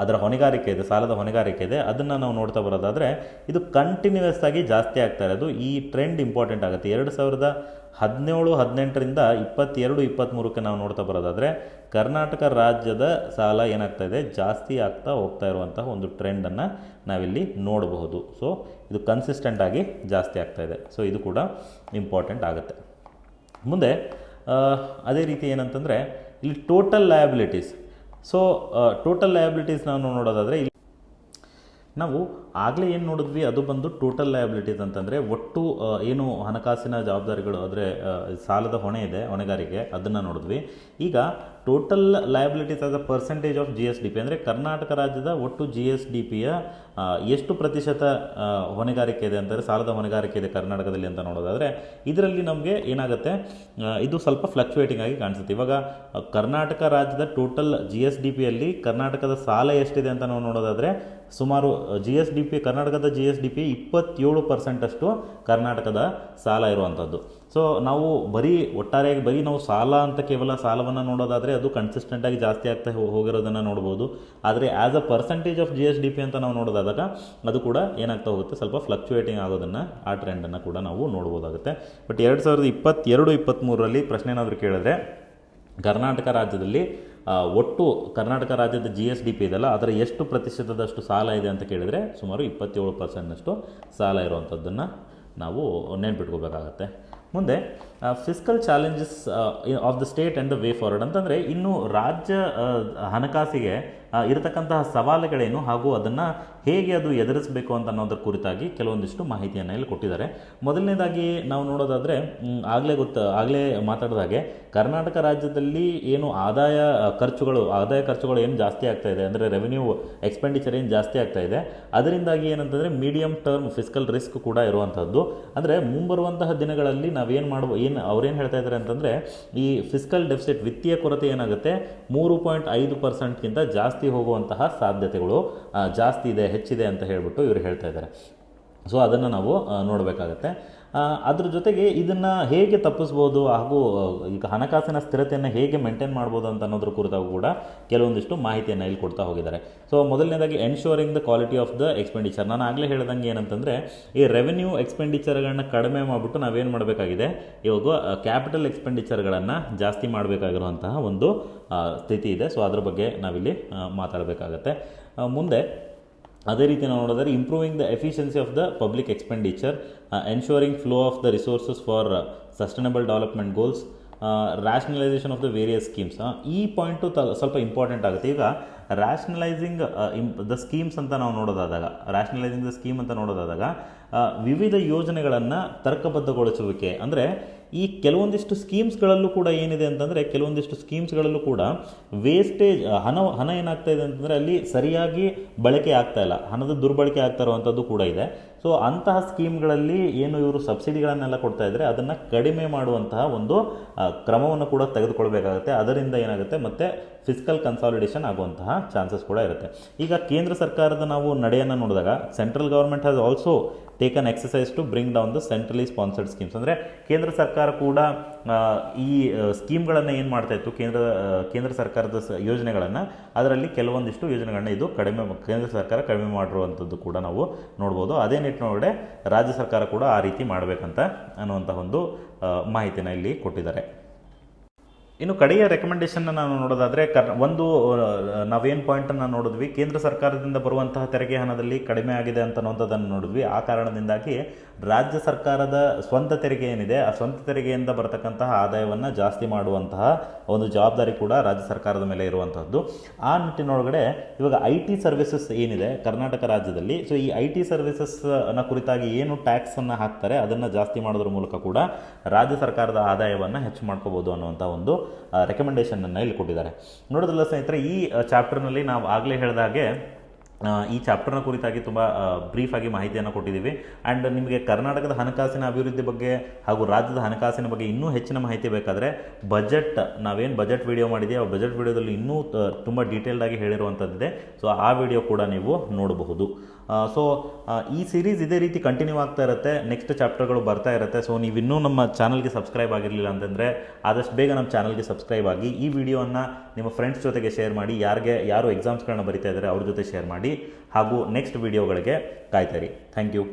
ಅದರ ಹೊಣೆಗಾರಿಕೆ ಇದೆ, ಸಾಲದ ಹೊಣೆಗಾರಿಕೆ ಇದೆ, ಅದನ್ನು ನಾವು ನೋಡ್ತಾ ಬರೋದಾದರೆ ಇದು ಕಂಟಿನ್ಯೂಯಸ್ ಆಗಿ ಜಾಸ್ತಿ ಆಗ್ತಾ ಇರೋದು. ಈ ಟ್ರೆಂಡ್ ಇಂಪಾರ್ಟೆಂಟ್ ಆಗುತ್ತೆ. 2017-18ರಿಂದ 22-23ಕ್ಕೆ ನಾವು ನೋಡ್ತಾ ಬರೋದಾದರೆ ಕರ್ನಾಟಕ ರಾಜ್ಯದ ಸಾಲ ಏನಾಗ್ತಾ ಇದೆ, ಜಾಸ್ತಿ ಆಗ್ತಾ ಹೋಗ್ತಾ ಇರುವಂತಹ ಒಂದು ಟ್ರೆಂಡನ್ನು ನಾವಿಲ್ಲಿ ನೋಡಬಹುದು. ಸೊ ಇದು ಕನ್ಸಿಸ್ಟೆಂಟ್ ಆಗಿ ಜಾಸ್ತಿ ಆಗ್ತಾ ಇದೆ. ಸೊ ಇದು ಕೂಡ ಇಂಪಾರ್ಟೆಂಟ್ ಆಗುತ್ತೆ. ಮುಂದೆ ಅದೇ ರೀತಿ ಏನಂತಂದರೆ ಇಲ್ಲಿ total liabilities. So total liabilities ನಾವು ನೋಡೋದಾದರೆ ಇಲ್ಲಿ ನಾವು ಆಗಲೇ ಏನು ನೋಡಿದ್ವಿ, ಅದು ಬಂದು ಟೋಟಲ್ ಲಯಬಿಲಿಟೀಸ್ ಅಂತಂದರೆ ಒಟ್ಟು ಏನು ಹಣಕಾಸಿನ ಜವಾಬ್ದಾರಿಗಳು, ಅಂದರೆ ಸಾಲದ ಹೊಣೆ ಇದೆ, ಹೊಣೆಗಾರಿಕೆ, ಅದನ್ನು ನೋಡಿದ್ವಿ. ಈಗ total liabilities as a percentage of GSDP, ಅಂದರೆ ಕರ್ನಾಟಕ ರಾಜ್ಯದ ಒಟ್ಟು GSDPಯ ಎಷ್ಟು ಪ್ರತಿಶತ ಹೊಣೆಗಾರಿಕೆ ಇದೆ ಅಂತಾರೆ, ಸಾಲದ ಹೊಣೆಗಾರಿಕೆ ಇದೆ ಕರ್ನಾಟಕದಲ್ಲಿ ಅಂತ ನೋಡೋದಾದರೆ ಇದರಲ್ಲಿ ನಮಗೆ ಏನಾಗುತ್ತೆ, ಇದು ಸ್ವಲ್ಪ ಫ್ಲಕ್ಚುಯೇಟಿಂಗ್ ಆಗಿ ಕಾಣಿಸುತ್ತೆ. ಇವಾಗ ಕರ್ನಾಟಕ ರಾಜ್ಯದ ಟೋಟಲ್ GSDPಯಲ್ಲಿ ಕರ್ನಾಟಕದ ಸಾಲ ಎಷ್ಟಿದೆ ಅಂತ ನಾವು ನೋಡೋದಾದರೆ ಸುಮಾರು GSDP ಕರ್ನಾಟಕದ GSDP 27% ಅಷ್ಟು ಕರ್ನಾಟಕದ ಸಾಲ ಇರುವಂಥದ್ದು. ಸೊ ನಾವು ಒಟ್ಟಾರೆಯಾಗಿ ಬರೀ ನಾವು ಸಾಲ ಅಂತ ಕೇವಲ ಸಾಲವನ್ನು ನೋಡೋದಾದರೆ ಅದು ಕನ್ಸಿಸ್ಟೆಂಟಾಗಿ ಜಾಸ್ತಿ ಆಗ್ತಾ ಹೋಗಿರೋದನ್ನು ನೋಡ್ಬೋದು. ಆದರೆ as a percentage of GSDP ಅಂತ ನಾವು ನೋಡೋದಾದಾಗ ಅದು ಕೂಡ ಏನಾಗ್ತಾ ಹೋಗುತ್ತೆ, ಸ್ವಲ್ಪ ಫ್ಲಕ್ಚುಯೇಟಿಂಗ್ ಆಗೋದನ್ನು, ಆ ಟ್ರೆಂಡನ್ನು ಕೂಡ ನಾವು ನೋಡ್ಬೋದಾಗುತ್ತೆ. ಬಟ್ 2022-23ರಲ್ಲಿ ಪ್ರಶ್ನೆ ಏನಾದರೂ ಕೇಳಿದ್ರೆ ಕರ್ನಾಟಕ ರಾಜ್ಯದಲ್ಲಿ ಒಟ್ಟು ಕರ್ನಾಟಕ ರಾಜ್ಯದ GSDP ಇದೆಯಲ್ಲ ಅದರ ಎಷ್ಟು ಪ್ರತಿಶತದಷ್ಟು ಸಾಲ ಇದೆ ಅಂತ ಕೇಳಿದರೆ ಸುಮಾರು 27%ನಷ್ಟು ಸಾಲ ಇರುವಂಥದ್ದನ್ನು ನಾವು ನೆನ್ಪಿಟ್ಕೋಬೇಕಾಗತ್ತೆ. ಮುಂದೆ fiscal challenges of the state and the way forward ಅಂತಂದರೆ ಇನ್ನು ರಾಜ್ಯ ಹಣಕಾಸಿಗೆ ಇರತಕ್ಕಂತಹ ಸವಾಲುಗಳೇನು ಹಾಗೂ ಅದನ್ನು ಹೇಗೆ ಅದು ಎದುರಿಸಬೇಕು ಅಂತ ಅನ್ನೋದ್ರ ಕುರಿತಾಗಿ ಕೆಲವೊಂದಿಷ್ಟು ಮಾಹಿತಿಯನ್ನು ಇಲ್ಲಿ ಕೊಟ್ಟಿದ್ದಾರೆ. ಮೊದಲನೇದಾಗಿ ನಾವು ನೋಡೋದಾದರೆ ಆಗಲೇ ಮಾತಾಡಿದ ಹಾಗೆ ಕರ್ನಾಟಕ ರಾಜ್ಯದಲ್ಲಿ ಏನು ಆದಾಯ ಖರ್ಚುಗಳು ಏನು ಜಾಸ್ತಿ ಆಗ್ತಾ ಇದೆ, ಅಂದರೆ ರೆವೆನ್ಯೂ ಎಕ್ಸ್ಪೆಂಡಿಚರ್ ಏನು ಜಾಸ್ತಿ ಆಗ್ತಾ ಇದೆ, ಅದರಿಂದಾಗಿ ಏನಂತಂದರೆ ಮೀಡಿಯಮ್ ಟರ್ಮ್ ಫಿಸ್ಕಲ್ ರಿಸ್ಕ್ ಕೂಡ ಇರುವಂಥದ್ದು. ಅಂದರೆ ಮುಂಬರುವಂತಹ ದಿನಗಳಲ್ಲಿ ಅವ್ರೇನು ಹೇಳ್ತಾ ಇದ್ದಾರೆ ಅಂತಂದರೆ ಈ ಫಿಸ್ಕಲ್ ಡೆಫಿಸಿಟ್ ವಿತ್ತೀಯ ಕೊರತೆ ಏನಾಗುತ್ತೆ 3.5%ಗಿಂತ ಜಾಸ್ತಿ ಹೋಗುವಂತಹ ಸಾಧ್ಯತೆಗಳು ಹೆಚ್ಚಿದೆ ಅಂತ ಹೇಳ್ಬಿಟ್ಟು ಇವರು ಹೇಳ್ತಾ ಇದ್ದಾರೆ. ಸೊ ಅದನ್ನು ನಾವು ನೋಡಬೇಕಾಗತ್ತೆ. ಅದ್ರ ಜೊತೆಗೆ ಇದನ್ನು ಹೇಗೆ ತಪ್ಪಿಸ್ಬೋದು ಹಾಗೂ ಈಗ ಹಣಕಾಸಿನ ಸ್ಥಿರತೆಯನ್ನು ಹೇಗೆ ಮೇಂಟೈನ್ ಮಾಡ್ಬೋದು ಅಂತ ಅನ್ನೋದ್ರ ಕುರಿತಾಗೂ ಕೂಡ ಕೆಲವೊಂದಿಷ್ಟು ಮಾಹಿತಿಯನ್ನು ಇಲ್ಲಿ ಕೊಡ್ತಾ ಹೋಗಿದ್ದಾರೆ. ಸೊ ಮೊದಲನೇದಾಗಿ ensuring the quality of the expenditure. ನಾನು ಆಗಲೇ ಹೇಳ್ದಂಗೆ ಏನಂತಂದರೆ ಈ ರೆವೆನ್ಯೂ ಎಕ್ಸ್ಪೆಂಡಿಚರ್ಗಳನ್ನ ಕಡಿಮೆ ಮಾಡಿಬಿಟ್ಟು ನಾವೇನು ಮಾಡಬೇಕಾಗಿದೆ, ಇವಾಗ ಕ್ಯಾಪಿಟಲ್ ಎಕ್ಸ್ಪೆಂಡಿಚರ್ಗಳನ್ನು ಜಾಸ್ತಿ ಮಾಡಬೇಕಾಗಿರುವಂತಹ ಒಂದು ಸ್ಥಿತಿ ಇದೆ. ಸೊ ಅದ್ರ ಬಗ್ಗೆ ನಾವಿಲ್ಲಿ ಮಾತಾಡಬೇಕಾಗತ್ತೆ. ಮುಂದೆ ಅದೇ ರೀತಿ ನಾವು ನೋಡಿದರೆ improving the efficiency of the public expenditure, ensuring flow of the resources for sustainable development goals, rationalisation of the various schemes. ಈ ಪಾಯಿಂಟು ಸ್ವಲ್ಪ ಇಂಪಾರ್ಟೆಂಟ್ ಆಗುತ್ತೆ. ಈಗ ರ್ಯಾಷನಲೈಸಿಂಗ್ ದ ಸ್ಕೀಮ್ಸ್ ಅಂತ ನಾವು ನೋಡೋದಾದಾಗ ವಿವಿಧ ಯೋಜನೆಗಳನ್ನು ತರ್ಕಬದ್ಧಗೊಳಿಸುವಿಕೆ, ಅಂದರೆ ಈ ಕೆಲವೊಂದಿಷ್ಟು ಸ್ಕೀಮ್ಸ್ಗಳಲ್ಲೂ ಕೂಡ ಏನಿದೆ ಅಂತಂದರೆ ಕೆಲವೊಂದಿಷ್ಟು ಸ್ಕೀಮ್ಸ್ಗಳಲ್ಲೂ ಕೂಡ ವೇಸ್ಟೇಜ್ ಹಣ ಏನಾಗ್ತಾ ಇದೆ ಅಂತಂದರೆ ಅಲ್ಲಿ ಸರಿಯಾಗಿ ಬಳಕೆ ಆಗ್ತಾ ಇಲ್ಲ, ಹಣದ ದುರ್ಬಳಕೆ ಆಗ್ತಾ ಇರುವಂಥದ್ದು ಕೂಡ ಇದೆ. ಸೊ ಅಂತಹ ಸ್ಕೀಮ್ಗಳಲ್ಲಿ ಏನು ಇವರು ಸಬ್ಸಿಡಿಗಳನ್ನೆಲ್ಲ ಕೊಡ್ತಾ ಇದ್ದಾರೆ ಅದನ್ನು ಕಡಿಮೆ ಮಾಡುವಂತಹ ಒಂದು ಕ್ರಮವನ್ನು ಕೂಡ ತೆಗೆದುಕೊಳ್ಬೇಕಾಗುತ್ತೆ. ಅದರಿಂದ ಏನಾಗುತ್ತೆ ಮತ್ತೆ ಫಿಸ್ಕಲ್ ಕನ್ಸಾಲಿಡೇಷನ್ ಆಗುವಂತಹ ಚಾನ್ಸಸ್ ಕೂಡ ಇರುತ್ತೆ. ಈಗ ಕೇಂದ್ರ ಸರ್ಕಾರದ ನಾವು ನಡೆಯನ್ನು ನೋಡಿದಾಗ central government has also taken exercise to bring down the centrally sponsored schemes. ಅಂದರೆ ಕೇಂದ್ರ ಸರ್ಕಾರ ಕೂಡ ಈ ಸ್ಕೀಮ್ಗಳನ್ನು ಏನು ಮಾಡ್ತಾ ಇತ್ತು, ಕೇಂದ್ರ ಸರ್ಕಾರದ ಯೋಜನೆಗಳನ್ನು, ಅದರಲ್ಲಿ ಕೆಲವೊಂದಿಷ್ಟು ಯೋಜನೆಗಳನ್ನ ಇದು ಕೇಂದ್ರ ಸರ್ಕಾರ ಕಡಿಮೆ ಮಾಡಿರುವಂಥದ್ದು ಕೂಡ ನಾವು ನೋಡ್ಬೋದು. ಅದೇ ನಿಟ್ಟಿನೊಳಗಡೆ ರಾಜ್ಯ ಸರ್ಕಾರ ಕೂಡ ಆ ರೀತಿ ಮಾಡಬೇಕಂತ ಅನ್ನುವಂಥ ಒಂದು ಮಾಹಿತಿನ ಇಲ್ಲಿ ಕೊಟ್ಟಿದ್ದಾರೆ. ಇನ್ನು ಕಡೆಯ ರೆಕಮೆಂಡೇಷನ್ನ ನಾವು ನೋಡೋದಾದರೆ ನಾವೇನು ಪಾಯಿಂಟನ್ನು ನೋಡಿದ್ವಿ, ಕೇಂದ್ರ ಸರ್ಕಾರದಿಂದ ಬರುವಂತಹ ತೆರಿಗೆ ಹಣದಲ್ಲಿ ಕಡಿಮೆ ಆಗಿದೆ ಅನ್ನೋಂಥದ್ದನ್ನು ನೋಡಿದ್ವಿ. ಆ ಕಾರಣದಿಂದಾಗಿ ರಾಜ್ಯ ಸರ್ಕಾರದ ಸ್ವಂತ ತೆರಿಗೆ ಏನಿದೆ ಆ ಸ್ವಂತ ತೆರಿಗೆಯಿಂದ ಬರತಕ್ಕಂತಹ ಆದಾಯವನ್ನು ಜಾಸ್ತಿ ಮಾಡುವಂತಹ ಒಂದು ಜವಾಬ್ದಾರಿ ಕೂಡ ರಾಜ್ಯ ಸರ್ಕಾರದ ಮೇಲೆ ಇರುವಂಥದ್ದು. ಆ ನಿಟ್ಟಿನೊಳಗಡೆ ಇವಾಗ IT ಸರ್ವಿಸಸ್ ಏನಿದೆ ಕರ್ನಾಟಕ ರಾಜ್ಯದಲ್ಲಿ, ಸೊ ಈ IT ಸರ್ವಿಸಸ್ನ ಕುರಿತಾಗಿ ಏನು ಟ್ಯಾಕ್ಸನ್ನು ಹಾಕ್ತಾರೆ ಅದನ್ನು ಜಾಸ್ತಿ ಮಾಡೋದ್ರ ಮೂಲಕ ಕೂಡ ರಾಜ್ಯ ಸರ್ಕಾರದ ಆದಾಯವನ್ನು ಹೆಚ್ಚು ಮಾಡ್ಕೋಬೋದು ಅನ್ನುವಂಥ ಒಂದು ರೆಕಮೆಂಡೇಷನನ್ನು ಇಲ್ಲಿ ಕೊಟ್ಟಿದ್ದಾರೆ. ನೋಡೋದಿಲ್ಲ ಸ್ನೇಹಿತರೆ, ಈ ಚಾಪ್ಟರ್ನಲ್ಲಿ ನಾವು ಆಗಲೇ ಹೇಳಿದ ಹಾಗೆ ಈ ಚಾಪ್ಟರ್ನ ಕುರಿತಾಗಿ ತುಂಬ ಬ್ರೀಫಾಗಿ ಮಾಹಿತಿಯನ್ನು ಕೊಟ್ಟಿದ್ದೀವಿ. ಆ್ಯಂಡ್ ನಿಮಗೆ ಕರ್ನಾಟಕದ ಹಣಕಾಸಿನ ಅಭಿವೃದ್ಧಿ ಬಗ್ಗೆ ಹಾಗೂ ರಾಜ್ಯದ ಹಣಕಾಸಿನ ಬಗ್ಗೆ ಇನ್ನೂ ಹೆಚ್ಚಿನ ಮಾಹಿತಿ ಬೇಕಾದರೆ ನಾವೇನು ಬಜೆಟ್ ವಿಡಿಯೋ ಮಾಡಿದ್ದೀವಿ ಆ ಬಜೆಟ್ ವಿಡಿಯೋದಲ್ಲಿ ಇನ್ನೂ ತುಂಬ ಡೀಟೇಲ್ಡಾಗಿ ಹೇಳಿರುವಂಥದ್ದಿದೆ. ಸೊ ಆ ವಿಡಿಯೋ ಕೂಡ ನೀವು ನೋಡಬಹುದು. ಸೊ ಈ ಸೀರೀಸ್ ಇದೇ ರೀತಿ ಕಂಟಿನ್ಯೂ ಆಗ್ತಾ ಇರುತ್ತೆ, ನೆಕ್ಸ್ಟ್ ಚಾಪ್ಟರ್ಗಳು ಬರ್ತಾ ಇರುತ್ತೆ. ಸೊ ನೀವು ಇನ್ನೂ ನಮ್ಮ ಚಾನಲ್ಗೆ ಸಬ್ಸ್ಕ್ರೈಬ್ ಆಗಿರಲಿಲ್ಲ ಅಂತಂದರೆ ಆದಷ್ಟು ಬೇಗ ನಮ್ಮ ಚಾನಲ್ಗೆ ಸಬ್ಸ್ಕ್ರೈಬ್ ಆಗಿ ಈ ವಿಡಿಯೋವನ್ನು ನಿಮ್ಮ ಫ್ರೆಂಡ್ಸ್ ಜೊತೆಗೆ ಶೇರ್ ಮಾಡಿ, ಯಾರು ಎಕ್ಸಾಮ್ಸ್ಗಳನ್ನ ಬರಿತಾ ಇದ್ದಾರೆ ಅವ್ರ ಜೊತೆ ಶೇರ್ ಮಾಡಿ, ಹಾಗೂ ನೆಕ್ಸ್ಟ್ ವಿಡಿಯೋಗಳಿಗೆ ಕಾಯ್ತಾ ಇರಿ. Thank you.